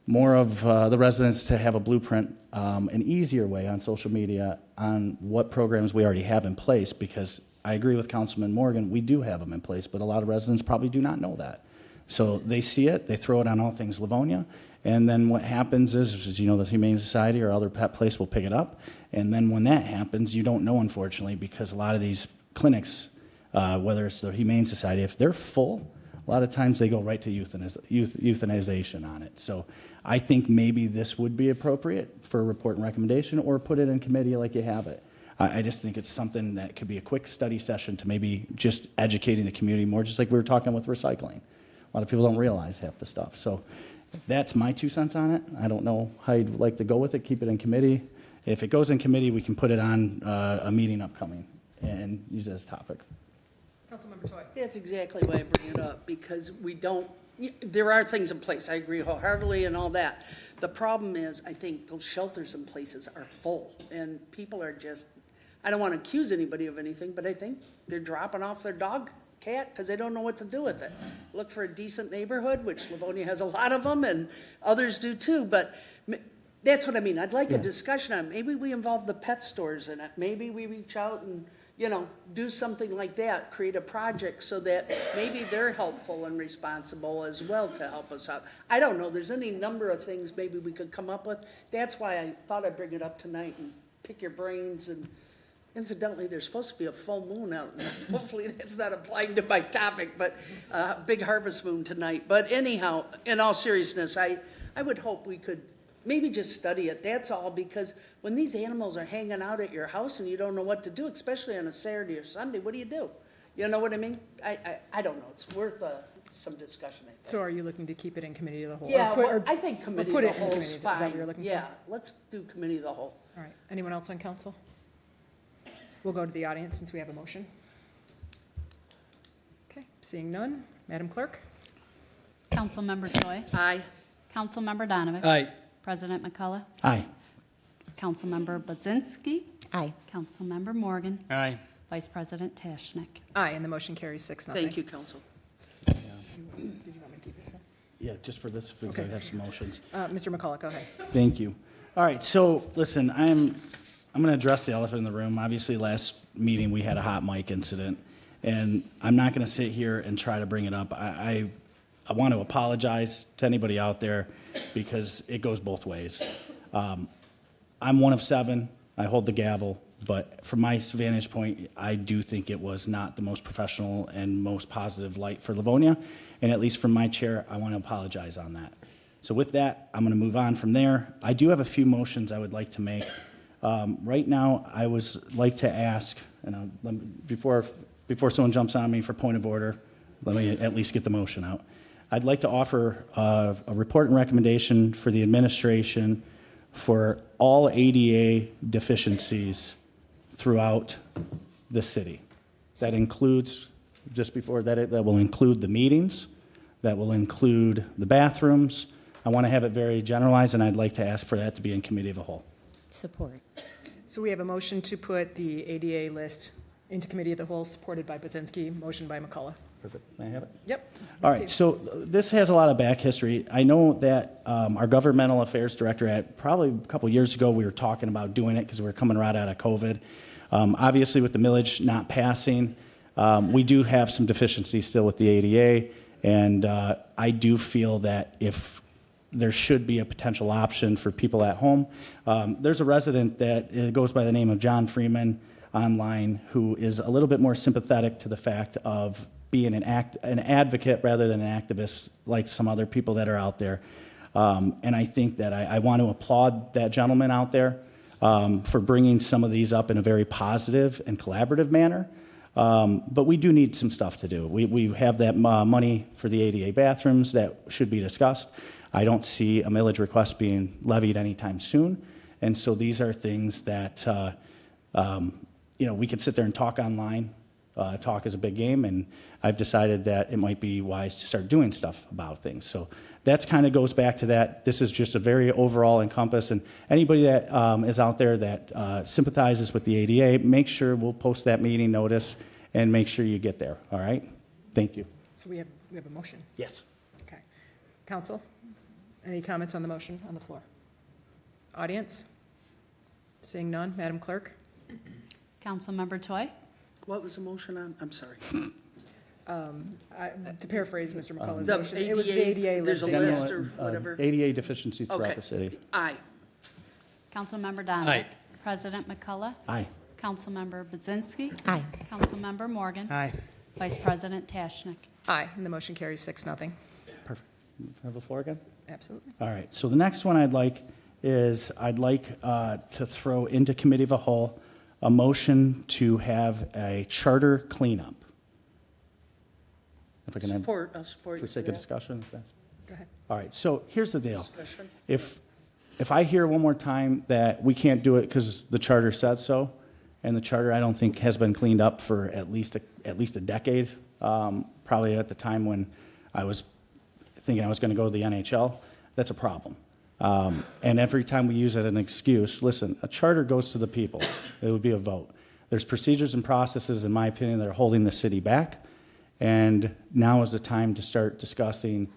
more of the residents to have a blueprint, an easier way on social media on what programs we already have in place, because I agree with Councilman Morgan, we do have them in place, but a lot of residents probably do not know that. So they see it, they throw it on All Things Livonia, and then what happens is, you know, the Humane Society or other pet place will pick it up, and then when that happens, you don't know, unfortunately, because a lot of these clinics, whether it's the Humane Society, if they're full, a lot of times they go right to euthanization on it. So I think maybe this would be appropriate for a report and recommendation, or put it in committee like you have it. I just think it's something that could be a quick study session to maybe just educating the community more, just like we were talking with recycling. A lot of people don't realize half the stuff. So that's my 2 cents on it. I don't know how you'd like to go with it. Keep it in committee. If it goes in committee, we can put it on a meeting upcoming and use it as a topic. Councilmember Toy. That's exactly why I bring it up, because there are things in place, I agree wholeheartedly and all that. The problem is, I think those shelters and places are full, and people are just, I don't want to accuse anybody of anything, but I think they're dropping off their dog, cat, because they don't know what to do with it. Look for a decent neighborhood, which Livonia has a lot of them, and others do too, but that's what I mean. I'd like a discussion on, maybe we involve the pet stores in it, maybe we reach out and, you know, do something like that, create a project so that maybe they're helpful and responsible as well to help us out. I don't know, there's any number of things maybe we could come up with. That's why I thought I'd bring it up tonight and pick your brains. And incidentally, there's supposed to be a full moon out, and hopefully that's not applying to my topic, but big harvest moon tonight. But anyhow, in all seriousness, I would hope we could maybe just study it, that's all, because when these animals are hanging out at your house and you don't know what to do, especially on a Saturday or Sunday, what do you do? You know what I mean? I don't know, it's worth some discussion, I think. So are you looking to keep it in committee of the whole? Yeah, Or I think committee put of it the in whole committee, is is that what fine. you're looking for? Yeah, let's do committee of the whole. All right, anyone else on council? We'll go to the audience since we have a motion. Okay, seeing none, Madam Clerk? Councilmember Choi. Aye. Councilmember Donovan. Aye. President McCullough. Aye. Councilmember Budzinski. Aye. Councilmember Morgan. Aye. Vice President Tashnik. Aye, and the motion carries 6-0. Thank you, council. Did you want me to keep this up? Yeah, just for this, because I have some motions. Mr. McCullough, go ahead. Thank you. All right, so listen, I'm going to address the elephant in the room. Obviously, last meeting we had a hot mic incident, and I'm not going to sit here and try to bring it up. I want to apologize to anybody out there because it goes both ways. I'm one of 7. I hold the gavel, but from my vantage point, I do think it was not the most professional and most positive light for Livonia, and at least from my chair, I want to apologize on that. So with that, I'm going to move on from there. I do have a few motions I would like to make. Right now, I would like to ask, and before someone jumps on me for point of order, let me at least get the motion out. I'd like to offer a report and recommendation for the administration for all ADA deficiencies throughout the city. That includes, just before that, that will include the meetings, that will include the bathrooms. I want to have it very generalized, and I'd like to ask for that to be in committee of the whole. Support. So we have a motion to put the ADA list into committee of the whole, supported by Budzinski, motion by McCullough. Perfect. May I have it? Yep. All right, so this has a lot of back history. I know that our governmental affairs director, at probably a couple years ago, we were talking about doing it because we were coming right out of COVID. Obviously, with the millage not passing, we do have some deficiencies still with the ADA, and I do feel that if there should be a potential option for people at home. There's a resident that goes by the name of John Freeman online who is a little bit more sympathetic to the fact of being an advocate rather than an activist like some other people that are out there. And I think that I want to applaud that gentleman out there for bringing some of these up in a very positive and collaborative manner. But we do need some stuff to do. We have that money for the ADA bathrooms that should be discussed. I don't see a millage request being levied anytime soon. And so these are things that, we could sit there and talk online. Talk is a big game, and I've decided that it might be wise to start doing stuff about things. So that's kind of goes back to that. This is just a very overall encompass, and anybody that is out there that sympathizes with the ADA, make sure we'll post that meeting notice and make sure you get there, all right? Thank you. So we have a motion. Yes. Okay. Council, any comments on the motion on the floor? Audience? Seeing none, Madam Clerk? Councilmember Toy. What was the motion on? I'm sorry. To paraphrase Mr. McCullough's The motion, it was the ADA, ADA there's a listing. list or whatever. ADA deficiencies throughout Okay. the city. Aye. Councilmember Donovan. Aye. President McCullough. Aye. Councilmember Budzinski. Aye. Councilmember Morgan. Aye. Vice President Tashnik. Aye, and the motion carries 6-0. Perfect. Have the floor again? Absolutely. All right, so the next one I'd like to throw into committee of a whole a motion to have a charter cleanup. If I can have, I'll support for you sake for of that. discussion. If that's, Go ahead. all right, so here's the deal. Discussion. If I hear one more time that we can't do it because the charter said so, and the charter I don't think has been cleaned up for at least a decade, probably at the time when I was thinking I was going to go to the NHL, that's a problem. And every time we use it as an excuse, listen, a charter goes to the people. It would be a vote. There's procedures and processes, in my opinion, that are holding the city back. And now is the time to start discussing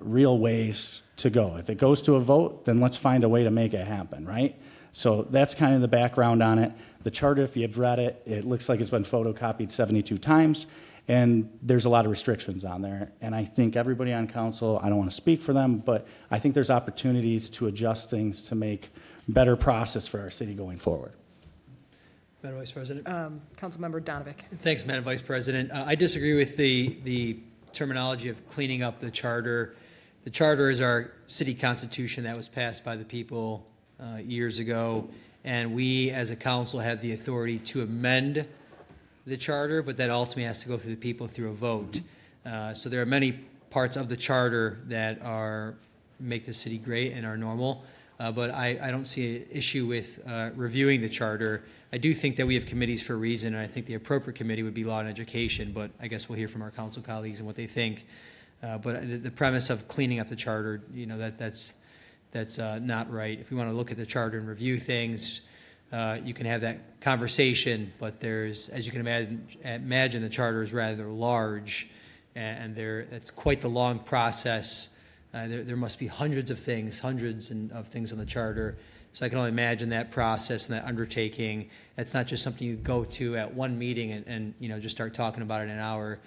real ways to go. If it goes to a vote, then let's find a way to make it happen, right? So that's kind of the background on it. The charter, if you've read it, it looks like it's been photocopied 72 times. And there's a lot of restrictions on there. And I think everybody on council, I don't want to speak for them, but I think there's opportunities to adjust things to make better process for our city going forward. Madam Vice President. Councilmember Donovan. Thanks, Madam Vice President. I disagree with the terminology of cleaning up the charter. The charter is our city constitution that was passed by the people years ago, and we as a council have the authority to amend the charter, but that ultimately has to go through the people through a vote. So there are many parts of the charter that make the city great and are normal, but I don't see an issue with reviewing the charter. I do think that we have committees for a reason, and I think the appropriate committee would be Law and Education, but I guess we'll hear from our council colleagues and what they think. But the premise of cleaning up the charter, that's not right. If we want to look at the charter and review things, you can have that conversation, but there's, as you can imagine, the charter is rather large, and it's quite the long process. There must be hundreds of things on the charter. So I can only imagine that process and that undertaking. It's not just something you go to at one meeting and just start talking about it in an hour.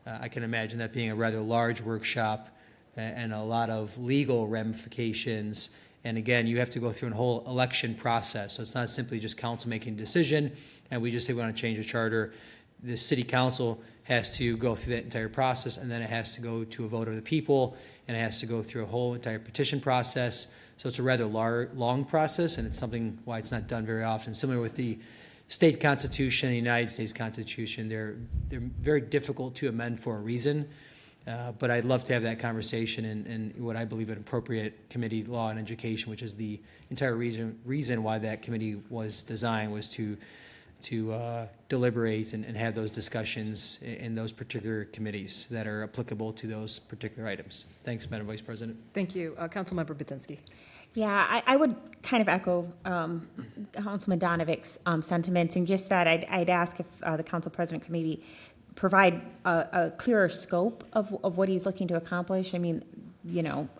I can imagine that being a rather large workshop and a lot of legal ramifications. And again, you have to go through a whole election process. So it's not simply just council making a decision and we just say we want to change the charter. The city council has to go through that entire process, and then it has to go to a vote of the people, and it has to go through a whole entire petition process. So it's a rather long process, and it's something why it's not done very often. Similar with the state constitution, the United States Constitution, they're very difficult to amend for a reason. But I'd love to have that conversation in what I believe an appropriate committee, Law and Education, which is the entire reason why that committee was designed, was to deliberate and have those discussions in those particular committees that are applicable to those particular items. Thanks, Madam Vice President. Thank you. Councilmember Budzinski. Yeah, I would kind of echo Councilman Donovik's sentiments, and just that I'd ask if the council president could maybe provide a clearer scope of what he's looking to accomplish. I mean,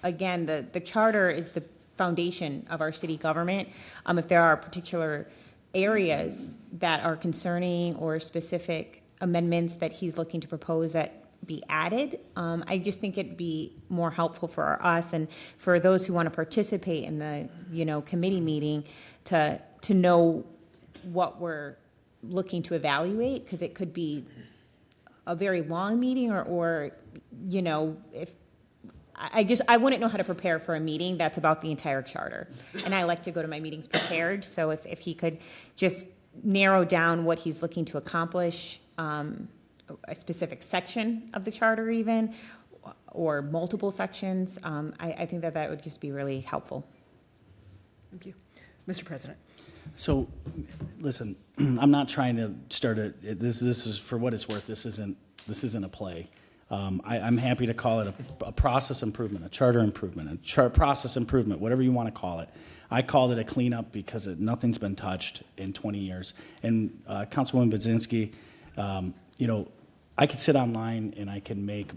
again, the charter is the foundation of our city government. If there are particular areas that are concerning or specific amendments that he's looking to propose that be added, I just think it'd be more helpful for us and for those who want to participate in the committee meeting to know what we're looking to evaluate, because it could be a very long meeting or if I wouldn't know how to prepare for a meeting that's about the entire charter. And I like to go to my meetings prepared. So if he could just narrow down what he's looking to accomplish, a specific section of the charter even, or multiple sections, I think that would just be really helpful. Thank you. Mr. President. So, listen, I'm not trying to start this is for what it's worth. This isn't a play. I'm happy to call it a process improvement, a charter improvement, process improvement, whatever you want to call it. I called it a cleanup because nothing's been touched in 20 years. And Councilwoman Budzinski, I could sit online and I can make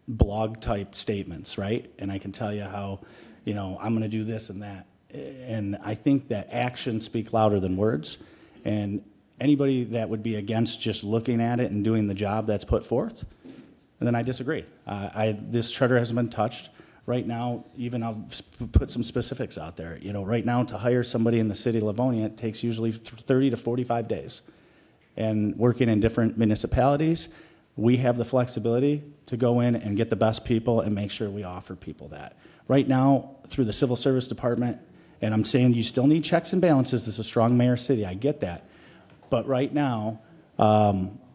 blog type statements, right? And I can tell you how, I'm going to do this and that. And I think that actions speak louder than words. And anybody that would be against just looking at it and doing the job that's put forth, and then I disagree. This charter hasn't been touched. Right now, even I'll put some specifics out there. You know, right now to hire somebody in the city of Livonia, it takes usually 30 to 45 days. And working in different municipalities, we have the flexibility to go in and get the best people and make sure we offer people that. Right now, through the Civil Service Department, and I'm saying you still need checks and balances. This is a strong mayor city. I get that. But right now,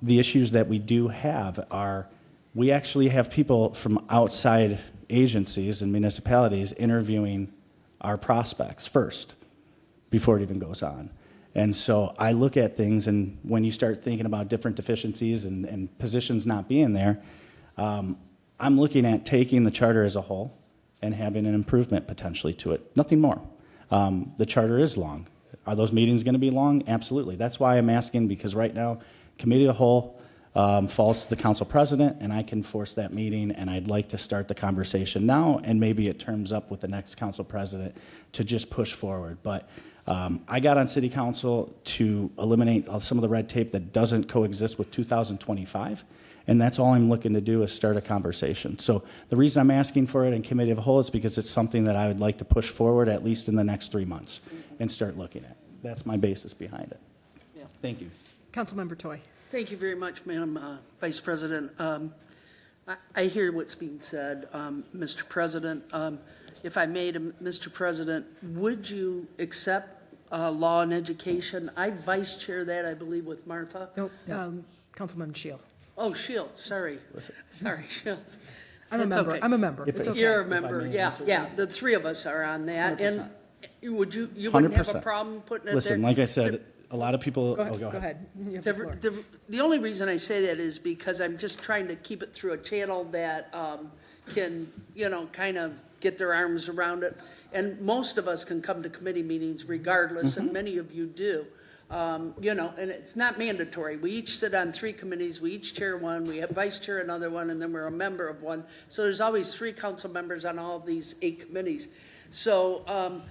the issues that we do have are we actually have people from outside agencies and municipalities interviewing our prospects first before it even goes on. And so I look at things, and when you start thinking about different deficiencies and positions not being there, I'm looking at taking the charter as a whole and having an improvement potentially to it. Nothing more. The charter is long. Are those meetings going to be long? Absolutely. That's why I'm asking, because right now, committee of the whole falls to the council president, and I can force that meeting, and I'd like to start the conversation now, and maybe it turns up with the next council president to just push forward. But I got on city council to eliminate some of the red tape that doesn't coexist with 2025, and that's all I'm looking to do is start a conversation. So the reason I'm asking for it in committee of the whole is because it's something that I would like to push forward at least in the next 3 months and start looking at. That's my basis behind it. Yeah. Thank you. Councilmember Toy. Thank you very much, Madam Vice President. I hear what's being said, Mr. President. If I may, Mr. President, would you accept law and education? I vice chair that, I believe, with Martha. Nope, Councilmember Shield. Oh, Shield, sorry. Sorry, Shield. I'm a It's member. okay. I'm a member. It's okay. You're a member, yeah. The three of us are on that. And you wouldn't have a 100%. problem putting it there? Listen, like I said, a lot of people. Go ahead. Oh, Go ahead. You have the floor. The only reason I say that is because I'm just trying to keep it through a channel that can, kind of get their arms around it. And most of us can come to committee meetings regardless, and many of you do. And it's not mandatory. We each sit on 3 committees. We each chair one. We have vice chair another one, and then we're a member of one. So there's always 3 council members on all of these 8 committees. So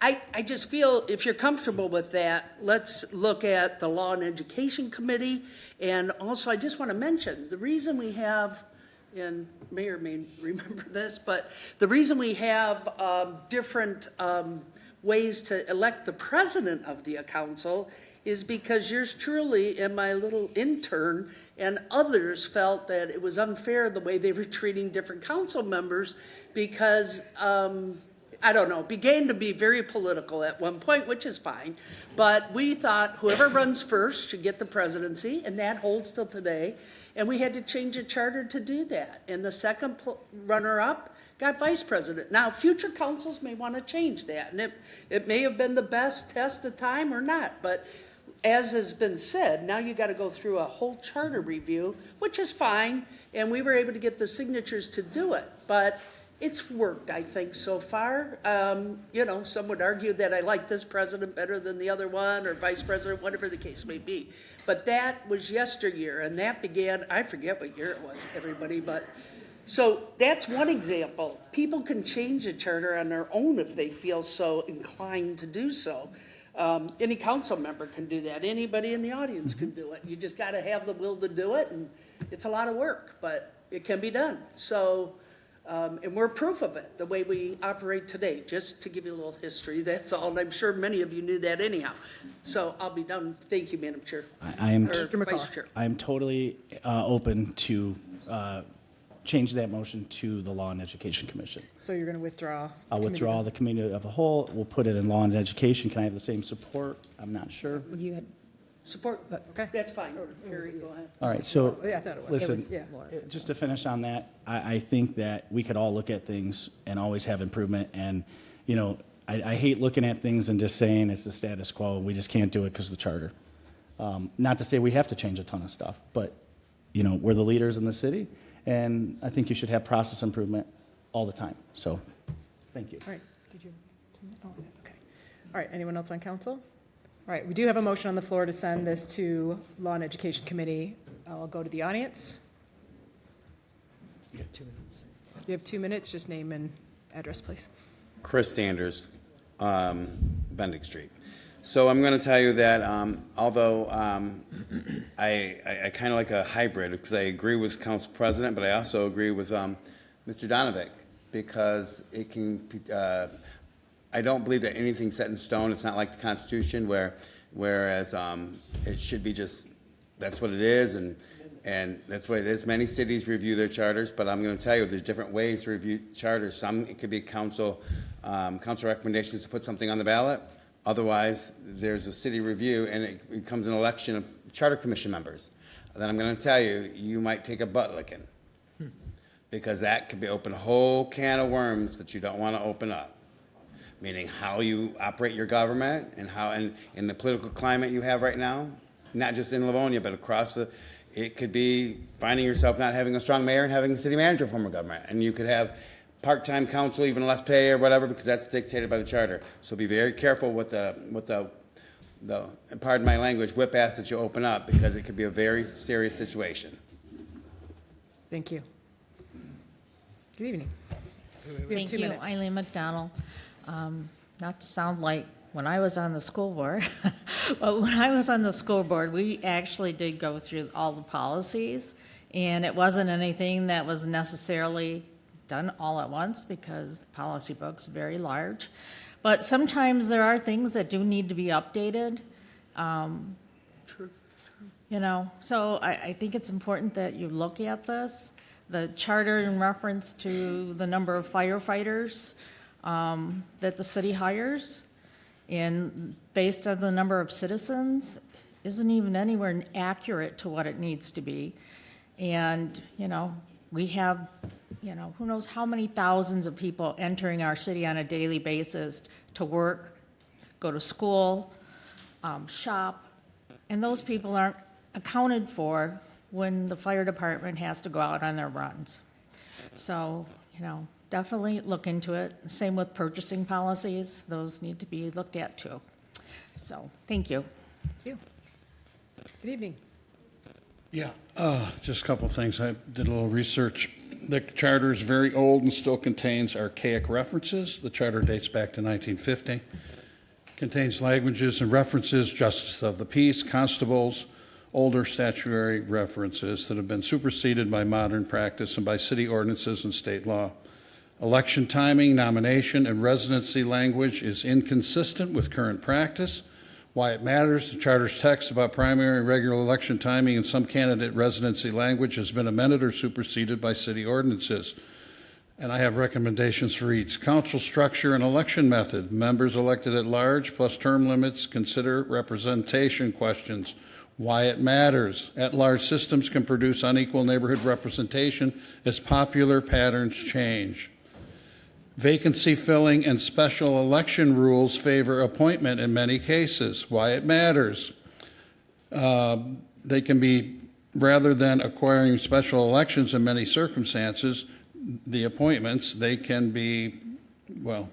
I just feel if you're comfortable with that, let's look at the Law and Education Committee. And also, I just want to mention, the reason we have, and Mayor may remember this, but the reason we have different ways to elect the president of the council is because yours truly and my little intern and others felt that it was unfair the way they were treating different council members because I don't know, began to be very political at one point, which is fine. But we thought whoever runs first should get the presidency, and that holds till today. And we had to change the charter to do that. And the second runner-up got vice president. Now, future councils may want to change that, and it may have been the best test of time or not. But as has been said, now you got to go through a whole charter review, which is fine. And we were able to get the signatures to do it. But it's worked, I think, so far. Some would argue that I like this president better than the other one, or vice president, whatever the case may be. But that was yesteryear, and that began, I forget what year it was, everybody, but so that's one example. People can change a charter on their own if they feel so inclined to do so. Any council member can do that. Anybody in the audience can do it. You just got to have the will to do it, and it's a lot of work, but it can be done. So. And we're proof of it, the way we operate today, just to give you a little history, that's all. And I'm sure many of you knew that anyhow. So I'll be done. Thank you, Madam Chair. I am Vice Chair. I'm totally open to change that motion to the Law and Education Commission. So you're going to withdraw? I'll withdraw the committee of the whole. We'll put it in Law and Education. Can I have the same support? I'm not sure. You had Support, okay. That's fine. Carrie, go ahead. All right, so Yeah, I thought it was. listen, It was- yeah. just to finish on that, I think that we could all look at things and always have improvement. And, I hate looking at things and just saying it's the status quo. We just can't do it because of the charter. Not to say we have to change a ton of stuff, but, we're the leaders in the city, and I think you should have process improvement all the time. So, thank you. All right. Did you? Oh, okay. All right. Anyone else on council? All right. We do have a motion on the floor to send this to Law and Education Committee. I'll go to the audience. You got 2 minutes. You have 2 minutes. Just name and address, please. Chris Sanders, Bendick Street. So I'm going to tell you that although I kind of like a hybrid, because I agree with Council President, but I also agree with Mr. Donovic, because it can. I don't believe that anything's set in stone. It's not like the Constitution, whereas it should be just that's what it is, and that's what it is. Many cities review their charters, but I'm going to tell you there's different ways to review charters. Some it could be council recommendations to put something on the ballot. Otherwise, there's a city review, and it becomes an election of charter commission members. Then I'm going to tell you, you might take a butt licking, because that could be open a whole can of worms that you don't want to open up. Meaning how you operate your government and how, and in the political climate you have right now, not just in Livonia, but across it could be finding yourself not having a strong mayor and having a city manager form of government, and you could have part-time council, even less pay or whatever, because that's dictated by the charter. So be very careful with the pardon my language, whip ass that you open up, because it could be a very serious situation. Thank you. Good evening. Thank you, Eileen McDonald. Not to sound like when I was on the school board, but when I was on the school board, we actually did go through all the policies, and it wasn't anything that was necessarily done all at once because the policy book's very large. But sometimes there are things that do need to be updated. True. You know, so I think it's important that you look at this. The charter in reference to the number of firefighters that the city hires, and based on the number of citizens, isn't even anywhere accurate to what it needs to be. And, you know, we have, you know, who knows how many thousands of people entering our city on a daily basis to work, go to school, shop, and those people aren't accounted for when the fire department has to go out on their runs. So, you know, definitely look into it. Same with purchasing policies. Those need to be looked at too. So, thank you. Thank you. Good evening. Yeah, just a couple things. I did a little research. The charter is very old and still contains archaic references. The charter dates back to 1950. Contains languages and references, justice of the peace, constables, older statutory references that have been superseded by modern practice and by city ordinances and state law. Election timing, nomination, and residency language is inconsistent with current practice. Why it matters, the charter's text about primary and regular election timing and some candidate residency language has been amended or superseded by city ordinances. And I have recommendations for each. Council structure and election method. Members elected at large plus term limits. Consider representation questions. Why it matters. At-large systems can produce unequal neighborhood representation as popular patterns change. Vacancy filling and special election rules favor appointment in many cases. Why it matters. They can be, rather than acquiring special elections in many circumstances, the appointments, they can be, well,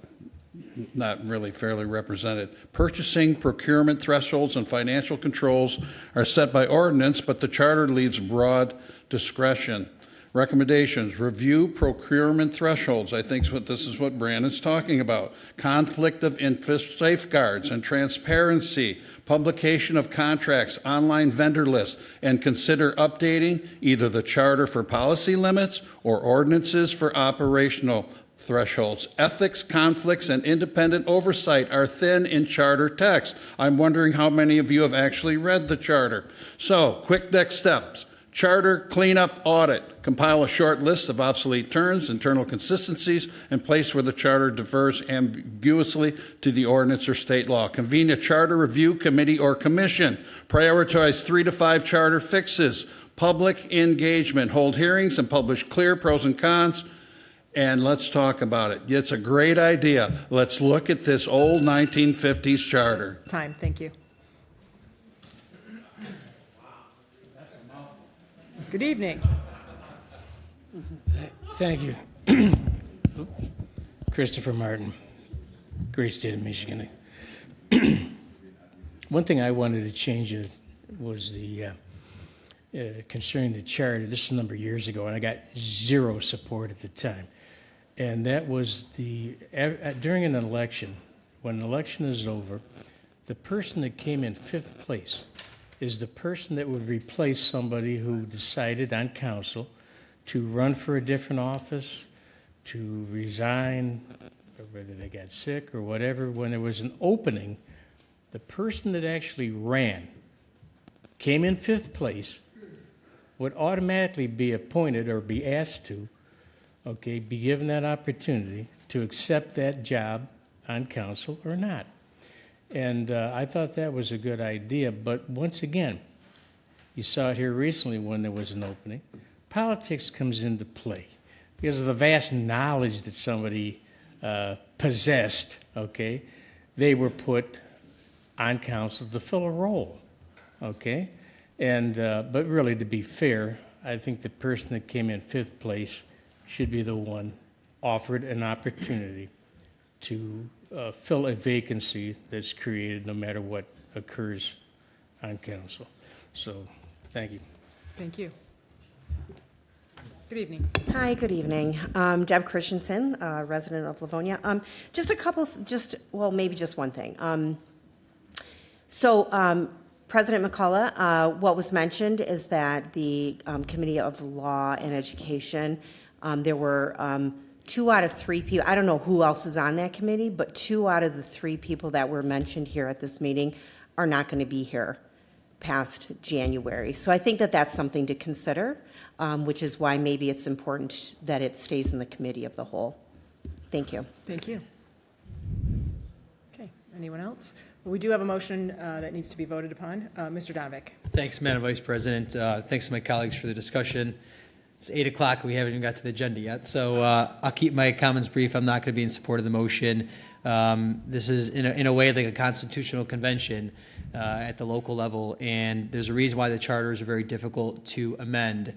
not really fairly represented. Purchasing, procurement thresholds, and financial controls are set by ordinance, but the charter leaves broad discretion. Recommendations, review procurement thresholds. I think this is what Brandon's talking about. Conflict of interest safeguards and transparency, publication of contracts, online vendor lists, and consider updating either the charter for policy limits or ordinances for operational thresholds. Ethics, conflicts, and independent oversight are thin in charter text. I'm wondering how many of you have actually read the charter. So, quick next steps. Charter cleanup audit. Compile a short list of obsolete terms, internal consistencies, and place where the charter differs ambiguously to the ordinance or state law. Convene a charter review committee or commission. Prioritize 3 to 5 charter fixes. Public engagement. Hold hearings and publish clear pros and cons. And let's talk about it. It's a great idea. Let's look at this old 1950s charter. Time, thank you. Good evening. Thank you. Christopher Martin, great state of Michigan. One thing I wanted to change was the concerning the charter. This was a number of years ago, and I got zero support at the time. And that was during an election, when an election is over, the person that came in 5th place is the person that would replace somebody who decided on council to run for a different office, to resign, or whether they got sick or whatever. When there was an opening, the person that actually ran, came in 5th place, would automatically be appointed or be asked to, okay, be given that opportunity to accept that job on council or not. And I thought that was a good idea. But once again, you saw it here recently when there was an opening. Politics comes into play because of the vast knowledge that somebody possessed, okay? They were put on council to fill a role, okay? And, but really, to be fair, I think the person that came in 5th place should be the one offered an opportunity to fill a vacancy that's created no matter what occurs on council. So, thank you. Thank you. Good evening. Hi, good evening. Deb Christensen, resident of Livonia. Just a couple, maybe just one thing. President McCullough, what was mentioned is that the Committee of Law and Education, there were 2 out of 3 people, I don't know who else is on that committee, but 2 out of the 3 people that were mentioned here at this meeting are not going to be here past January. So I think that that's something to consider, which is why maybe it's important that it stays in the Committee of the Whole. Thank you. Thank you. Okay, anyone else? Well, we do have a motion that needs to be voted upon. Mr. Donovic. Thanks, Madam Vice President. Thanks to my colleagues for the discussion. It's 8 o'clock. We haven't even got to the agenda yet, so I'll keep my comments brief. I'm not going to be in support of the motion. This is, in a way, like a constitutional convention at the local level, and there's a reason why the charters are very difficult to amend,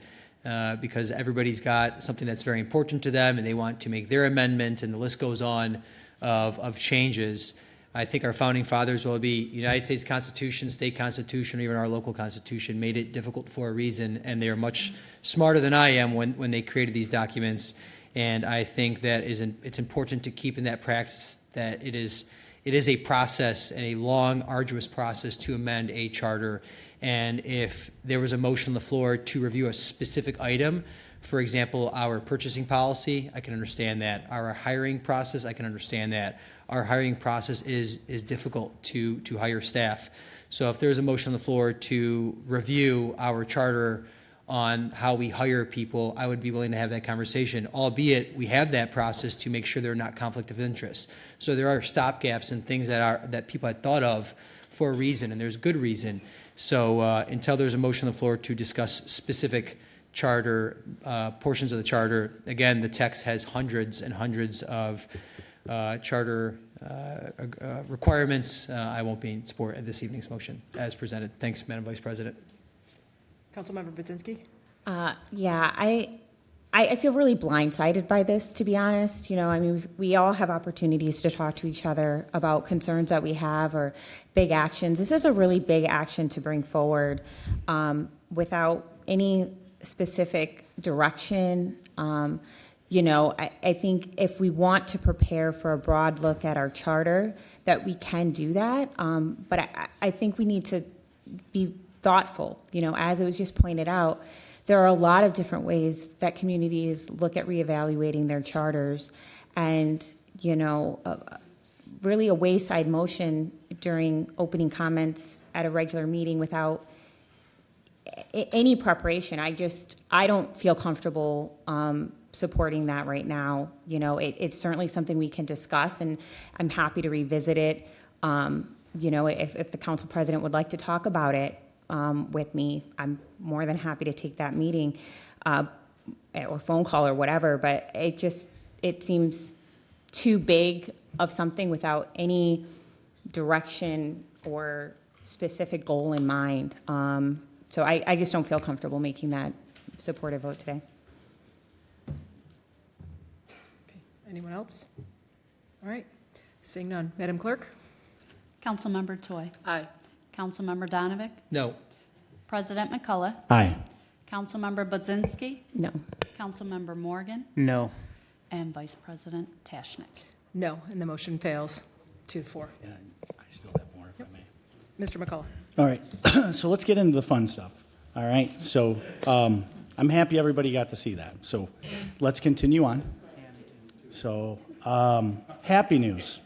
because everybody's got something that's very important to them, and they want to make their amendment, and the list goes on of changes. I think our founding fathers, will be United States Constitution, state constitution, or even our local constitution, made it difficult for a reason, and they are much smarter than I am when they created these documents. And I think that it's important to keep in that practice that it is a process, and a long, arduous process to amend a charter. And if there was a motion on the floor to review a specific item, for example, our purchasing policy, I can understand that. Our hiring process, I can understand that. Our hiring process is difficult to hire staff. So if there's a motion on the floor to review our charter on how we hire people, I would be willing to have that conversation, albeit we have that process to make sure there are not conflict of interest. So there are stopgaps and things that people had thought of for a reason, and there's good reason. So until there's a motion on the floor to discuss specific charter, portions of the charter, again, the text has hundreds and hundreds of charter requirements. I won't be in support of this evening's motion as presented. Thanks, Madam Vice President. Councilmember Budzinski? Yeah, I feel really blindsided by this, to be honest. I mean, we all have opportunities to talk to each other about concerns that we have or big actions. This is a really big action to bring forward without any specific direction. I think if we want to prepare for a broad look at our charter, that we can do that. But I think we need to be thoughtful. As it was just pointed out, there are a lot of different ways that communities look at reevaluating their charters, and really a wayside motion during opening comments at a regular meeting without any preparation. I don't feel comfortable supporting that right now. It's certainly something we can discuss, and I'm happy to revisit it. If the council president would like to talk about it with me, I'm more than happy to take that meeting or phone call or whatever. But it seems too big of something without any direction or specific goal in mind. So I just don't feel comfortable making that supportive vote today. Okay, anyone else? All right, seeing none. Madam Clerk? Councilmember Toy. Aye. Councilmember Donovic. No. President McCullough. Aye. Councilmember Budzinski. No. Councilmember Morgan. No. And Vice President Tashnik. No, and the motion fails 2-4. Yeah, I still have more if I may. Mr. McCullough. All right, so let's get into the fun stuff. All right, so I'm happy everybody got to see that. So let's continue on. So happy news.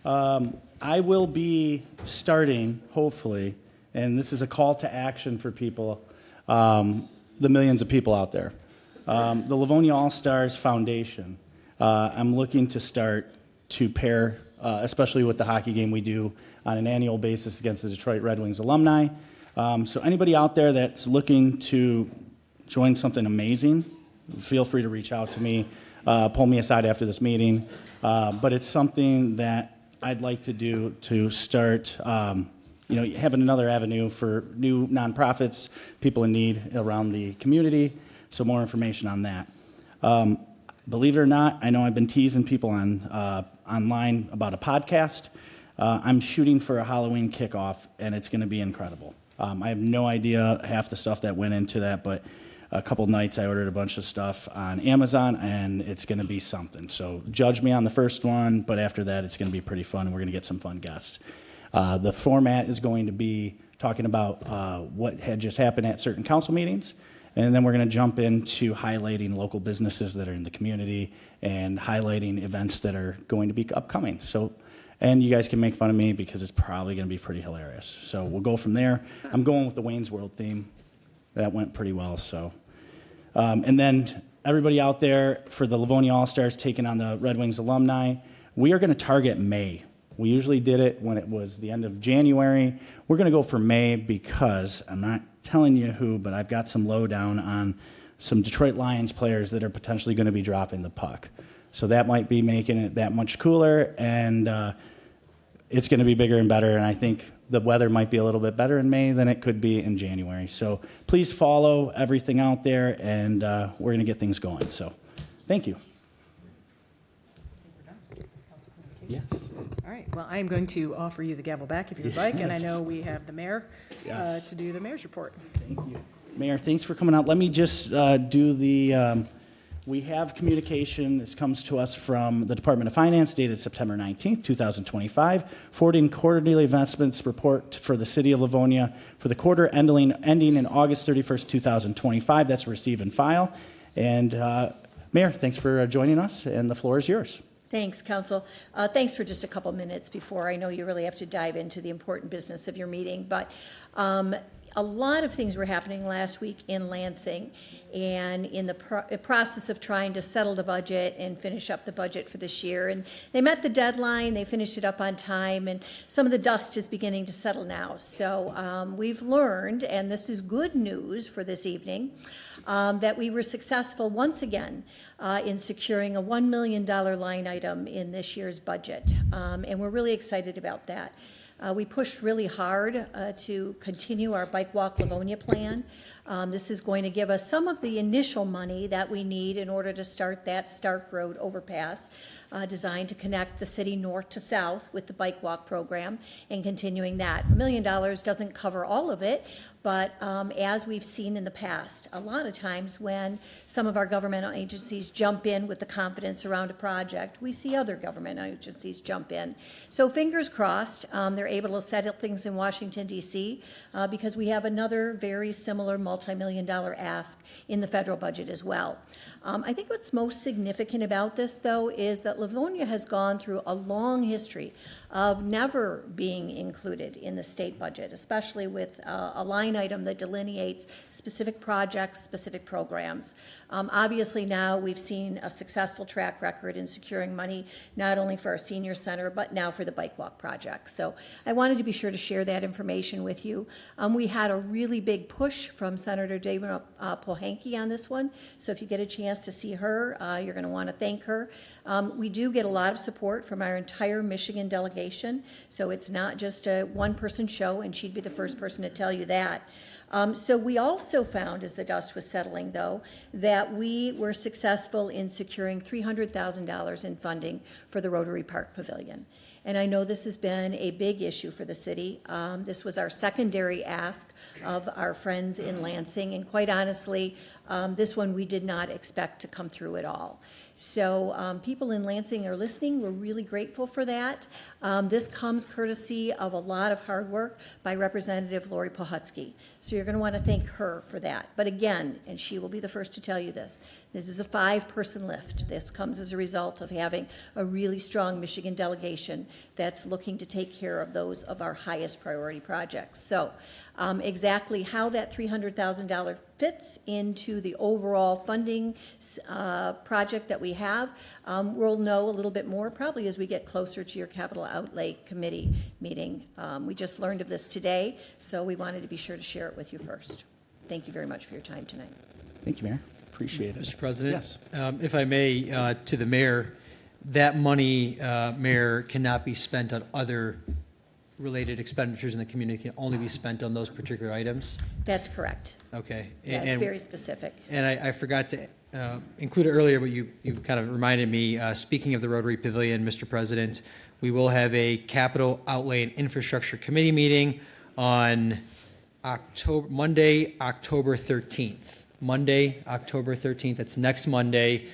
I will be starting, hopefully, and this is a call to action for people, the millions of people out there. The Livonia All-Stars Foundation, I'm looking to start to pair, especially with the hockey game we do on an annual basis against the Detroit Red Wings alumni. So anybody out there that's looking to join something amazing, feel free to reach out to me, pull me aside after this meeting. But it's something that I'd like to do to start, having another avenue for new nonprofits, people in need around the community. So more information on that. Believe it or not, I know I've been teasing people online about a podcast. I'm shooting for a Halloween kickoff, and it's going to be incredible. I have no idea half the stuff that went into that, but a couple nights I ordered a bunch of stuff on Amazon, and it's going to be something. So judge me on the first one, but after that, it's going to be pretty fun, and we're going to get some fun guests. The format is going to be talking about what had just happened at certain council meetings, and then we're going to jump into highlighting local businesses that are in the community and highlighting events that are going to be upcoming. So, and you guys can make fun of me because it's probably going to be pretty hilarious. So we'll go from there. I'm going with the Wayne's World theme. That went pretty well. So, and then everybody out there for the Livonia All-Stars taking on the Red Wings alumni, we are going to target May. We usually did it when it was the end of January. We're going to go for May because I'm not telling you who, but I've got some lowdown on some Detroit Lions players that are potentially going to be dropping the puck. So that might be making it that much cooler, and it's going to be bigger and better, and I think the weather might be a little bit better in May than it could be in January. So please follow everything out there, and we're going to get things going. So thank you. Yes. All right, well, I am going to offer you the gavel back if you would like, and I know we have the mayor to do the mayor's report. Thank you. Mayor, thanks for coming out. Let me just do the, we have communication. This comes to us from the Department of Finance dated September 19th, 2025, forwarding quarterly investments report for the city of Livonia for the quarter ending in August 31st, 2025. That's receive and file. And Mayor, thanks for joining us, and the floor is yours. Thanks, Council. Thanks for just a couple minutes before I know you really have to dive into the important business of your meeting. But a lot of things were happening last week in Lansing and in the process of trying to settle the budget and finish up the budget for this year. And they met the deadline, they finished it up on time, and some of the dust is beginning to settle now. So we've learned, and this is good news for this evening, that we were successful once again in securing a $1 million line item in this year's budget. And we're really excited about that. We pushed really hard to continue our Bike Walk Livonia plan. This is going to give us some of the initial money that we need in order to start that Stark Road overpass, designed to connect the city north to south with the Bike Walk program and continuing that. $1 million doesn't cover all of it, but as we've seen in the past, a lot of times when some of our governmental agencies jump in with the confidence around a project, we see other government agencies jump in. So fingers crossed, they're able to settle things in Washington, D.C., because we have another very similar multi-million-dollar ask in the federal budget as well. I think what's most significant about this, though, is that Livonia has gone through a long history of never being included in the state budget, especially with a line item that delineates specific projects, specific programs. Obviously now we've seen a successful track record in securing money not only for our senior center, but now for the Bike Walk project. So I wanted to be sure to share that information with you. We had a really big push from Senator Dana Pohanke on this one, so if you get a chance to see her, you're going to want to thank her. We do get a lot of support from our entire Michigan delegation, so it's not just a one-person show, and she'd be the first person to tell you that. So we also found, as the dust was settling, though, that we were successful in securing $300,000 in funding for the Rotary Park Pavilion. And I know this has been a big issue for the city. This was our secondary ask of our friends in Lansing, and quite honestly, this one we did not expect to come through at all. So people in Lansing are listening. We're really grateful for that. This comes courtesy of a lot of hard work by Representative Lori Pohutsky. So you're going to want to thank her for that. But again, and she will be the first to tell you this is a 5-person lift. This comes as a result of having a really strong Michigan delegation that's looking to take care of those of our highest priority projects. So exactly how that $300,000 fits into the overall funding project that we have, we'll know a little bit more probably as we get closer to your capital outlay committee meeting. We just learned of this today, so we wanted to be sure to share it with you first. Thank you very much for your time tonight. Thank you, Mayor. Appreciate it. Mr. President? Yes. If I may, to the mayor, that money, Mayor, cannot be spent on other related expenditures in the community. It can only be spent on those particular items? That's correct. Okay. Yeah, it's very specific. And I forgot to include it earlier, but you kind of reminded me, speaking of the Rotary Pavilion, Mr. President, we will have a Capital Outlay and Infrastructure Committee meeting on Monday, October 13th. Monday, October 13th. That's next Monday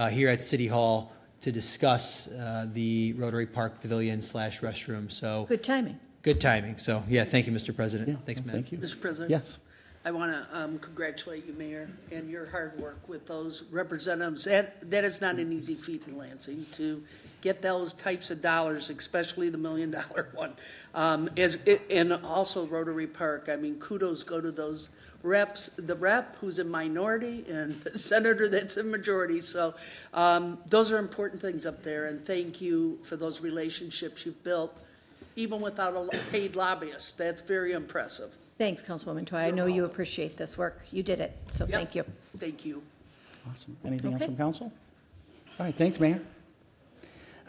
here at City Hall to discuss the Rotary Park Pavilion / restroom. So Good timing. good timing. So yeah, thank you, Mr. President. Yeah, Thanks, Matt. thank you. Mr. President? Yes. I want to congratulate you, Mayor, and your hard work with those representatives. That is not an easy feat in Lansing to get those types of dollars, especially the $1 million one. And also Rotary Park, I mean, kudos go to those reps, the rep who's in minority and the senator that's in majority. So those are important things up there, and thank you for those relationships you've built, even without a paid lobbyist. That's very impressive. Thanks, Councilwoman Toy. I know you appreciate this work. You did it, so Yep. thank you. Thank you. Awesome. Anything else Okay. from council? All right, thanks, Mayor.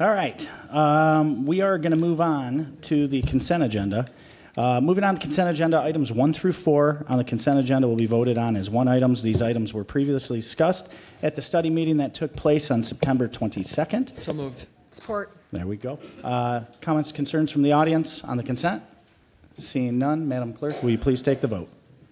All right, we are going to move on to the consent agenda. Moving on to the consent agenda, items 1 through 4 on the consent agenda will be voted on as one items. These items were previously discussed at the study meeting that took place on September 22nd. So moved. Support. There we go. Comments, concerns from the audience on the consent? Seeing none, Madam Clerk, will you please take the vote?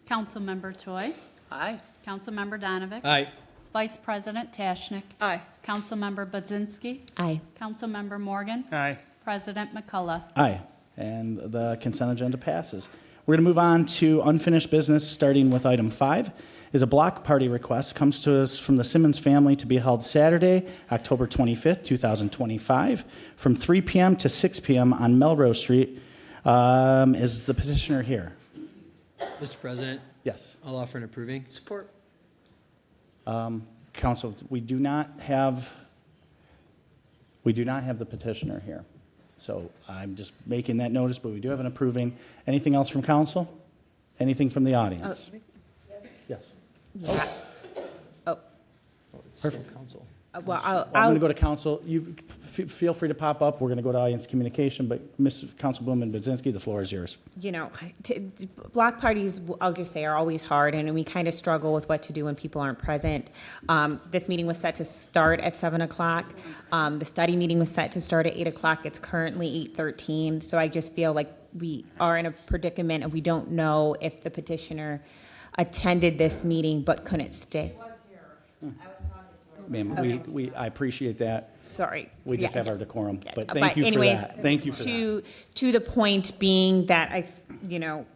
Councilmember Choi. Aye. Councilmember Donovan. Aye. Vice President Tashnik. Aye. Councilmember Budzinski. Aye. Councilmember Morgan. Aye. President McCullough. Aye. And the consent agenda passes. We're going to move on to unfinished business, starting with item 5. Is a block party request comes to us from the Simmons family to be held Saturday, October 25th, 2025, from 3 p.m. to 6 p.m. on Melrose Street. Is the petitioner here? Mr. President? Yes. I'll offer an approving. Support. Council, we do not have the petitioner here. So I'm just making that notice, but we do have an approving. Anything else from council? Anything from the audience? Yes. Oh, Perfect. Council. well, I'm going I'll to go to council. You feel free to pop up. We're going to go to audience communication, but Ms. Councilwoman Budzinski, the floor is yours. you know, block parties, I'll just say, are always hard, and we kind of struggle with what to do when people aren't present. This meeting was set to start at 7 o'clock. The study meeting was set to start at 8 o'clock. It's currently 8:13, so I just feel like we are in a predicament, and we don't know if the petitioner attended this meeting but couldn't stay. Ma'am, I appreciate that. Sorry. We just Yeah. have our decorum, Yeah, but thank you anyways, for that. Thank you for that. To the point being that I,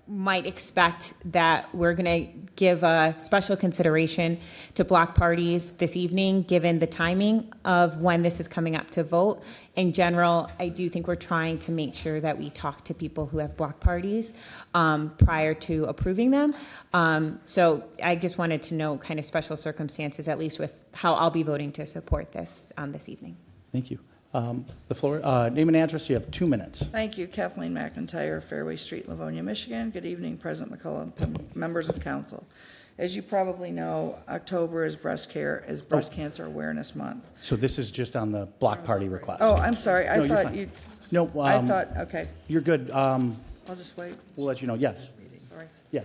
might expect that we're going to give a special consideration to block parties this evening, given the timing of when this is coming up to vote. In general, I do think we're trying to make sure that we talk to people who have block parties prior to approving them. So I just wanted to know kind of special circumstances, at least with how I'll be voting to support this this evening. Thank you. The floor, name and address, you have 2 minutes. Thank you, Kathleen McIntyre, Fairway Street, Livonia, Michigan. Good evening, President McCullough, members of council. As you probably know, October is Breast Cancer Awareness Month. So this is just on the block party request? Oh, I'm sorry, No, you're fine. No, okay, you're good. I'll just wait. We'll let you know, yes. Sorry. Yeah.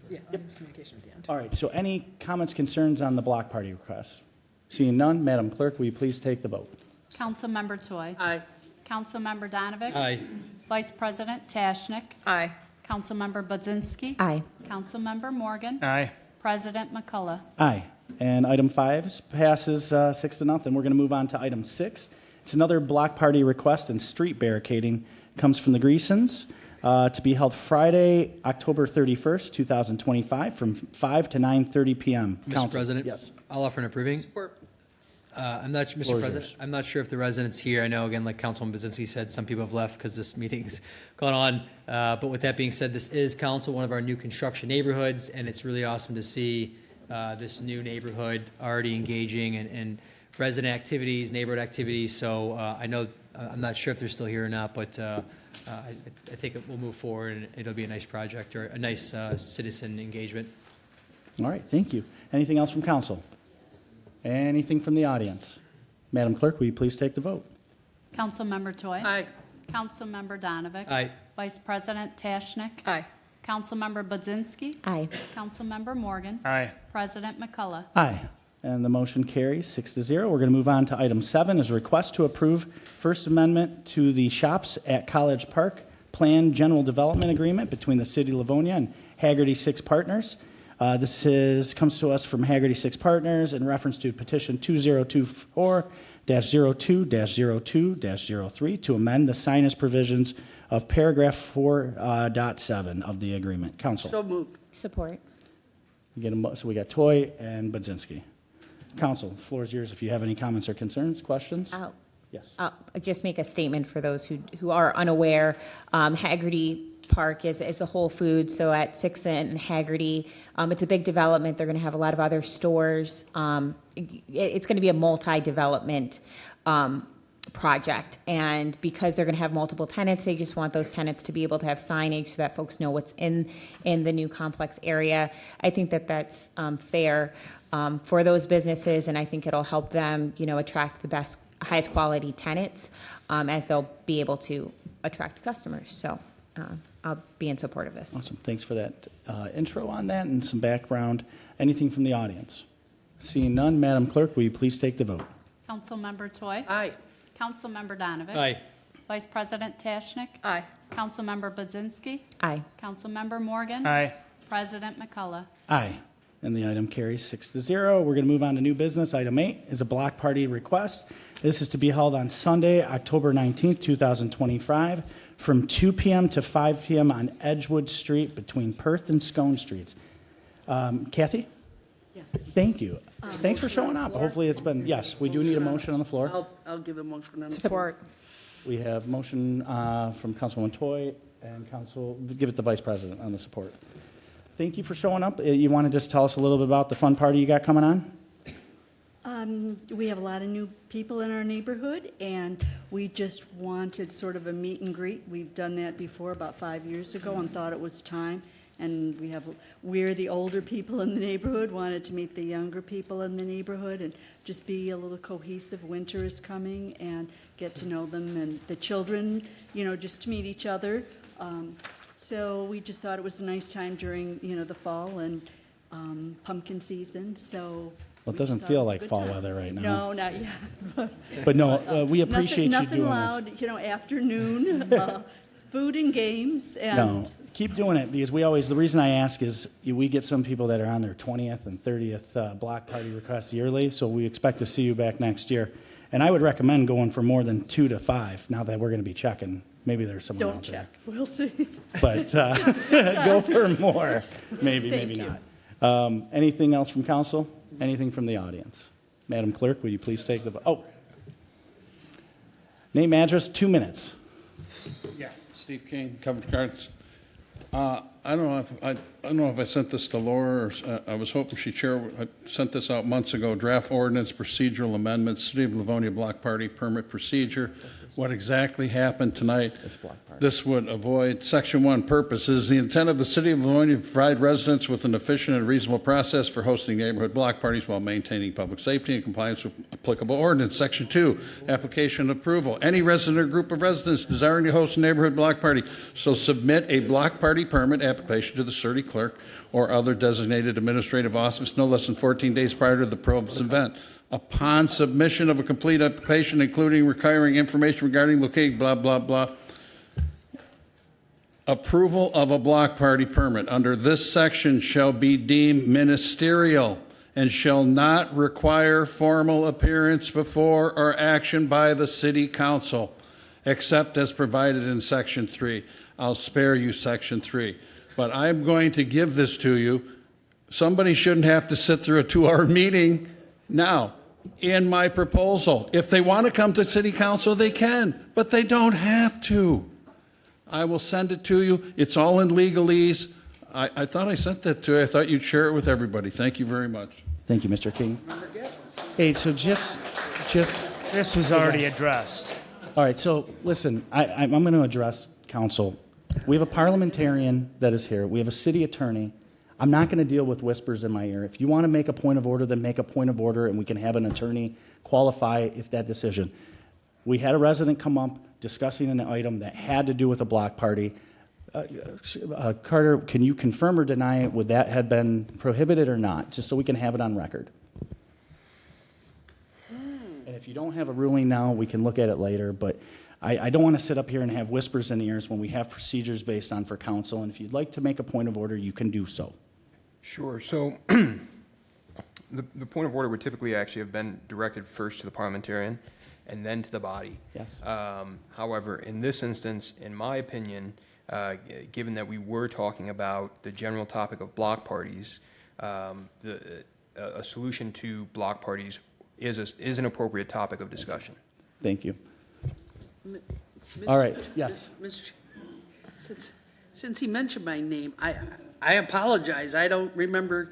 Yeah, audience communication at the end. All right, so any comments, concerns on the block party request? Seeing none, Madam Clerk, will you please take the vote? Councilmember Choi. Aye. Councilmember Donovan. Aye. Vice President Tashnik. Aye. Councilmember Budzinski. Aye. Councilmember Morgan. Aye. President McCullough. Aye. And item 5 passes 6-0. We're going to move on to item 6. It's another block party request and street barricading. Comes from the Greasons to be held Friday, October 31st, 2025, from 5 to 9:30 p.m. Mr. President? Yes. I'll offer an approving. I'm not, Floor Mr. is President, yours. I'm not sure if the residents here, I know, again, like Councilman Budzinski said, some people have left because this meeting's gone on. But with that being said, this is council, one of our new construction neighborhoods, and it's really awesome to see this new neighborhood already engaging in resident activities, neighborhood activities. So I know, I'm not sure if they're still here or not, but I think it will move forward and it'll be a nice project or a nice citizen engagement. All right, thank you. Anything else from council? Anything from the audience? Madam Clerk, will you please take the vote? Councilmember Toy. Aye. Councilmember Donovic. Aye. Vice President Tashnik. Aye. Councilmember Budzinski. Aye. Councilmember Morgan. Aye. President McCullough. Aye. And the motion carries 6-0. We're going to move on to item 7, is a request to approve First Amendment to the Shops at College Park Plan General Development Agreement between the City of Livonia and Haggerty Six Partners. This comes to us from Haggerty Six Partners in reference to petition 2024-02-02-03 to amend the signage provisions of paragraph 4.7 of the agreement. Council. So moved. Support. So we got Toy and Budzinski. Council, the floor is yours if you have any comments or concerns, questions? Yes. I'll just make a statement for those who are unaware. Haggerty Park is the Whole Foods, so at 6th and Haggerty, it's a big development. They're going to have a lot of other stores. It's going to be a multi-development project, and because they're going to have multiple tenants, they just want those tenants to be able to have signage so that folks know what's in the new complex area. I think that that's fair for those businesses, and I think it'll help them, attract the highest quality tenants as they'll be able to attract customers. So I'll be in support of this. Awesome. Thanks for that intro on that and some background. Anything from the audience? Seeing none, Madam Clerk, will you please take the vote? Councilmember Toy. Aye. Councilmember Donovic. Aye. Vice President Tashnik. Aye. Councilmember Budzinski. Aye. Councilmember Morgan. Aye. President McCullough. Aye. And the item carries 6-0. We're going to move on to new business. Item 8 is a block party request. This is to be held on Sunday, October 19th, 2025, from 2 p.m. to 5 p.m. on Edgewood Street between Perth and Scone Streets. Kathy? Yes. Thank you. Thanks for showing up. Hopefully it's been, yes, we do need a motion on the floor. I'll give a motion on the floor. Support. We have motion from Councilwoman Toy and give it to Vice President on the support. Thank you for showing up. You want to just tell us a little bit about the fun party you got coming on? We have a lot of new people in our neighborhood, and we just wanted sort of a meet and greet. We've done that before about 5 years ago and thought it was time. And we're the older people in the neighborhood, wanted to meet the younger people in the neighborhood and just be a little cohesive. Winter is coming and get to know them and the children, just to meet each other. So we just thought it was a nice time during, the fall and pumpkin season, so. Well, it doesn't feel like fall weather right now. No, not yet. But no, we appreciate you doing Nothing this. loud, afternoon, food and games. And No, keep doing it because the reason I ask is we get some people that are on their 20th and 30th block party requests yearly, so we expect to see you back next year. And I would recommend going for more than 2 to 5 now that we're going to be checking. Maybe there's someone Don't out check. there. We'll see. But go for more. Maybe Thank you. not. Anything else from council? Anything from the audience? Madam Clerk, will you please take the vote? Oh. Name, address, 2 minutes. Yeah, Steve Kane, Covered Cards. I don't know if I sent this to Laura or I was hoping she'd share. I sent this out months ago. Draft ordinance procedural amendments, City of Livonia block party permit procedure. What exactly happened tonight? This would avoid Section 1 purposes. The intent of the City of Livonia to provide residents with an efficient and reasonable process for hosting neighborhood block parties while maintaining public safety and compliance with applicable ordinance. Section 2, application approval. Any resident or group of residents desiring to host a neighborhood block party shall submit a block party permit application to the city clerk or other designated administrative office no less than 14 days prior to the proposed event. Upon submission of a complete application, including requiring information regarding locating blah, blah, blah, approval of a block party permit under this section shall be deemed ministerial and shall not require formal appearance before or action by the city council, except as provided in section 3. I'll spare you section 3, but I'm going to give this to you. Somebody shouldn't have to sit through a 2-hour meeting now. In my proposal, if they want to come to city council, they can, but they don't have to. I will send it to you. It's all in legalese. I thought I sent that to you. I thought you'd share it with everybody. Thank you very much. Thank you, Mr. King. Hey, so just. This was already addressed. All right, so listen, I'm going to address council. We have a parliamentarian that is here. We have a city attorney. I'm not going to deal with whispers in my ear. If you want to make a point of order, then make a point of order, and we can have an attorney qualify if that decision. We had a resident come up discussing an item that had to do with a block party. Carter, can you confirm or deny, would that have been prohibited or not, just so we can have it on record? And if you don't have a ruling now, we can look at it later, but I don't want to sit up here and have whispers in ears when we have procedures based on for council, and if you'd like to make a point of order, you can do so. Sure. So the point of order would typically actually have been directed first to the parliamentarian and then to the body. Yes. However, in this instance, in my opinion, given that we were talking about the general topic of block parties, a solution to block parties is an appropriate topic of discussion. Thank you. All right, yes. Since he mentioned my name, I apologize. I don't remember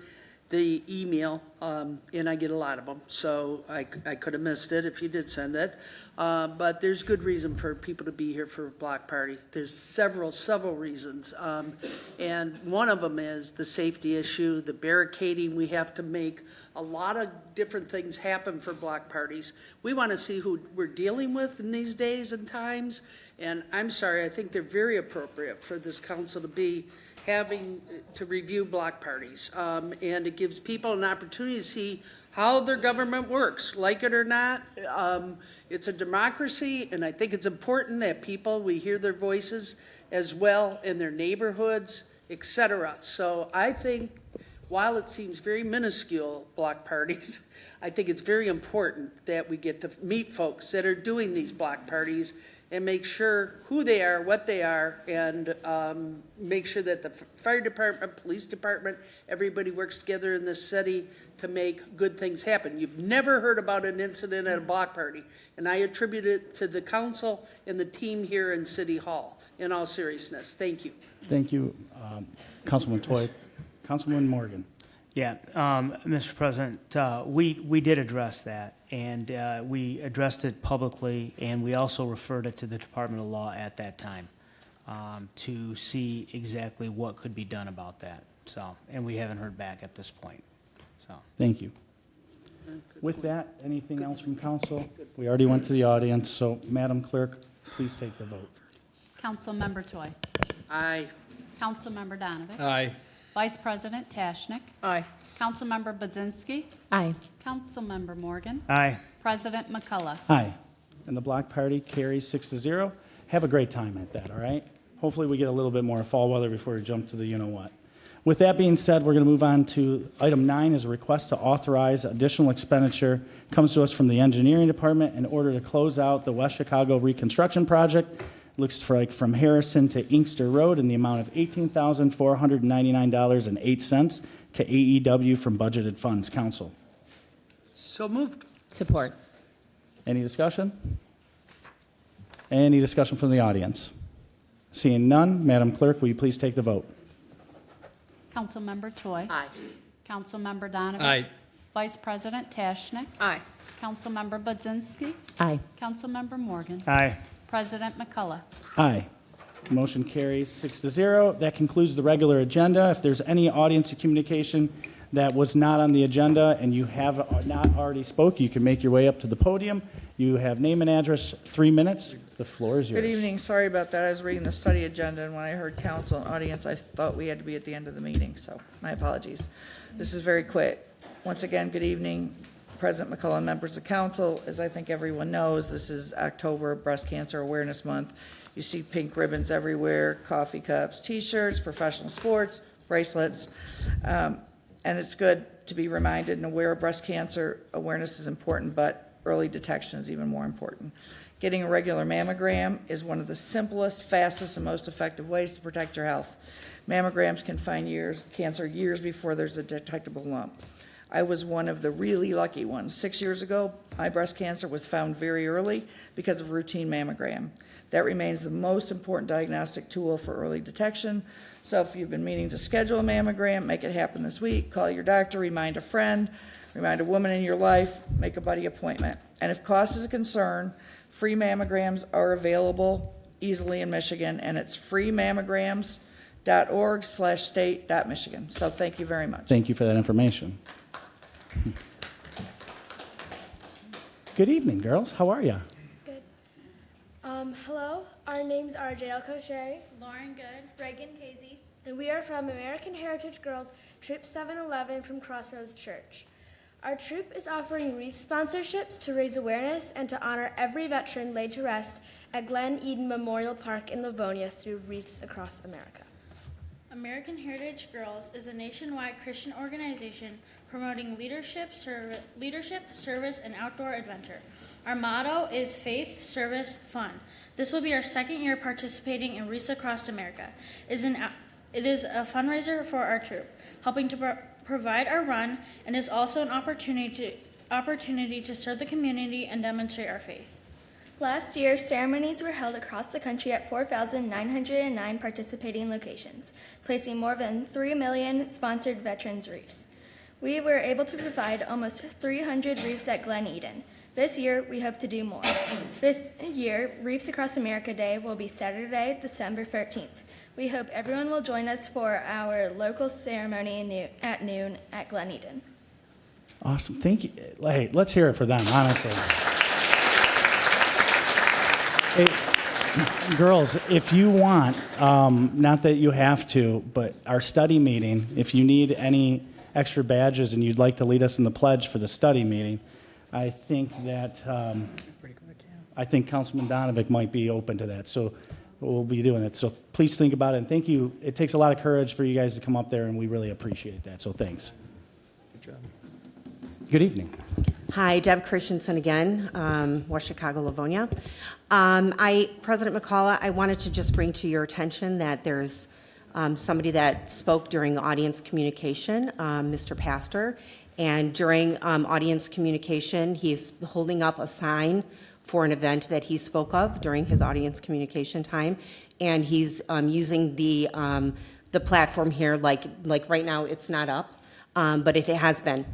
the email, and I get a lot of them, so I could have missed it if you did send it. But there's good reason for people to be here for a block party. There's several reasons. And one of them is the safety issue, the barricading. We have to make a lot of different things happen for block parties. We want to see who we're dealing with in these days and times. And I'm sorry, I think they're very appropriate for this council to be having to review block parties. And it gives people an opportunity to see how their government works, like it or not. It's a democracy, and I think it's important that we hear their voices as well in their neighborhoods, et cetera. So I think while it seems very minuscule, block parties, I think it's very important that we get to meet folks that are doing these block parties and make sure who they are, what they are, and make sure that the fire department, police department, everybody works together in this city to make good things happen. You've never heard about an incident at a block party, and I attribute it to the council and the team here in City Hall, in all seriousness. Thank you. Thank you, Councilman Toy. Councilman Morgan. Yeah, Mr. President, we did address that, and we addressed it publicly, and we also referred it to the Department of Law at that time to see exactly what could be done about that. So, and we haven't heard back at this point. So, thank you. With that, anything else from council? We already went to the audience, so Madam Clerk, please take the vote. Councilmember Toy. Aye. Councilmember Donovan. Aye. Vice President Tashnik. Aye. Councilmember Budzinski. Aye. Councilmember Morgan. Aye. President McCullough. Aye. And the block party carries 6-0. Have a great time at that, all right? Hopefully we get a little bit more fall weather before we jump to the you-know-what. With that being said, we're going to move on to item 9 is a request to authorize additional expenditure. Comes to us from the engineering department in order to close out the West Chicago reconstruction project. Looks like from Harrison to Inkster Road in the amount of $18,499.08 to AEW from budgeted funds. Council. So moved. Support. Any discussion? Any discussion from the audience? Seeing none, Madam Clerk, will you please take the vote? Councilmember Toy. Aye. Councilmember Donovan. Aye. Vice President Tashnik. Aye. Councilmember Budzinski. Aye. Councilmember Morgan. Aye. President McCullough. Aye. Motion carries 6-0. That concludes the regular agenda. If there's any audience communication that was not on the agenda and you have not already spoke, you can make your way up to the podium. You have name and address, 3 minutes. The floor is yours. Good evening. Sorry about that. I was reading the study agenda, and when I heard council and audience, I thought we had to be at the end of the meeting, so my apologies. This is very quick. Once again, good evening, President McCullough and members of council. As I think everyone knows, this is October Breast Cancer Awareness Month. You see pink ribbons everywhere, coffee cups, T-shirts, professional sports, bracelets. And it's good to be reminded and aware of breast cancer. Awareness is important, but early detection is even more important. Getting a regular mammogram is one of the simplest, fastest, and most effective ways to protect your health. Mammograms can find cancer years before there's a detectable lump. I was one of the really lucky ones. 6 years ago, my breast cancer was found very early because of routine mammogram. That remains the most important diagnostic tool for early detection. So if you've been meaning to schedule a mammogram, make it happen this week. Call your doctor, remind a friend, remind a woman in your life, make a buddy appointment. And if cost is a concern, free mammograms are available easily in Michigan, and it's freemammograms.org/state.michigan. So thank you very much. Thank you for that information. Good evening, girls. How are you? Good. Hello, our names are Jael Kosher, Lauren Good, Reagan Casey, and we are from American Heritage Girls Troop 711 from Crossroads Church. Our troop is offering wreath sponsorships to raise awareness and to honor every veteran laid to rest at Glen Eden Memorial Park in Livonia through Wreaths Across America. American Heritage Girls is a nationwide Christian organization promoting leadership, service, and outdoor adventure. Our motto is faith, service, fun. This will be our second year participating in Wreaths Across America. It is a fundraiser for our troop, helping to provide our run, and is also an opportunity to serve the community and demonstrate our faith. Last year, ceremonies were held across the country at 4,909 participating locations, placing more than 3 million sponsored veterans wreaths. We were able to provide almost 300 wreaths at Glen Eden. This year, we hope to do more. This year, Wreaths Across America Day will be Saturday, December 13th. We hope everyone will join us for our local ceremony at noon at Glen Eden. Awesome. Thank you. Hey, let's hear it for them, honestly. Hey, girls, if you want, not that you have to, but our study meeting, if you need any extra badges and you'd like to lead us in the pledge for the study meeting, I think that Councilman Donovic might be open to that. So we'll be doing it. So please think about it. And thank you. It takes a lot of courage for you guys to come up there, and we really appreciate that. So thanks. Good job. Good evening. Hi, Deb Christensen again, West Chicago, Livonia. President McCullough, I wanted to just bring to your attention that there's somebody that spoke during audience communication, Mr. Pastor, and during audience communication, he's holding up a sign for an event that he spoke of during his audience communication time, and he's using the platform here, like right now it's not up, but it has been.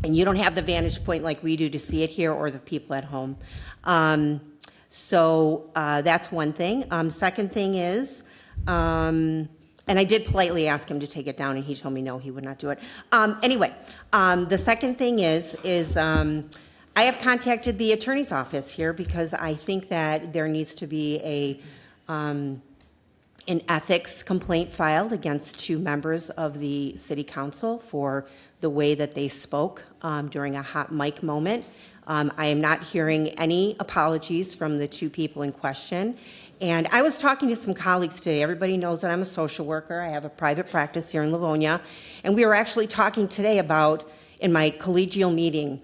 And you don't have the vantage point like we do to see it here or the people at home. So that's one thing. Second thing is, and I did politely ask him to take it down, and he told me no, he would not do it. Anyway, the second thing is I have contacted the attorney's office here because I think that there needs to be an ethics complaint filed against 2 members of the city council for the way that they spoke during a hot mic moment. I am not hearing any apologies from the 2 people in question. And I was talking to some colleagues today. Everybody knows that I'm a social worker. I have a private practice here in Livonia. And we were actually talking today about, in my collegial meeting,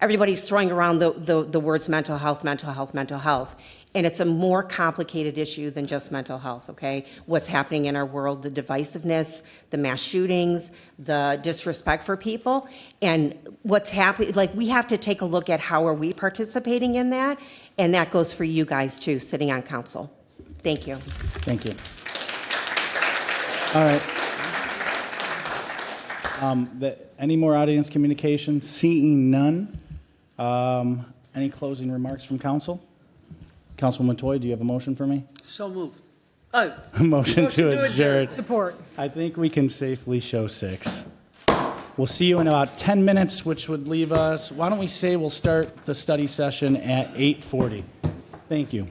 everybody's throwing around the words mental health, mental health, mental health. And it's a more complicated issue than just mental health, okay? What's happening in our world, the divisiveness, the mass shootings, the disrespect for people, and what's happening, like we have to take a look at how are we participating in that, and that goes for you guys too, sitting on council. Thank you. Thank you. All right. Any more audience communication? Seeing none. Any closing remarks from council? Councilwoman Toy, do you have a motion for me? So moved. Motion to adjourn. Support. I think we can safely show 6. We'll see you in about 10 minutes, which would leave us, why don't we say we'll start the study session at 8:40. Thank you.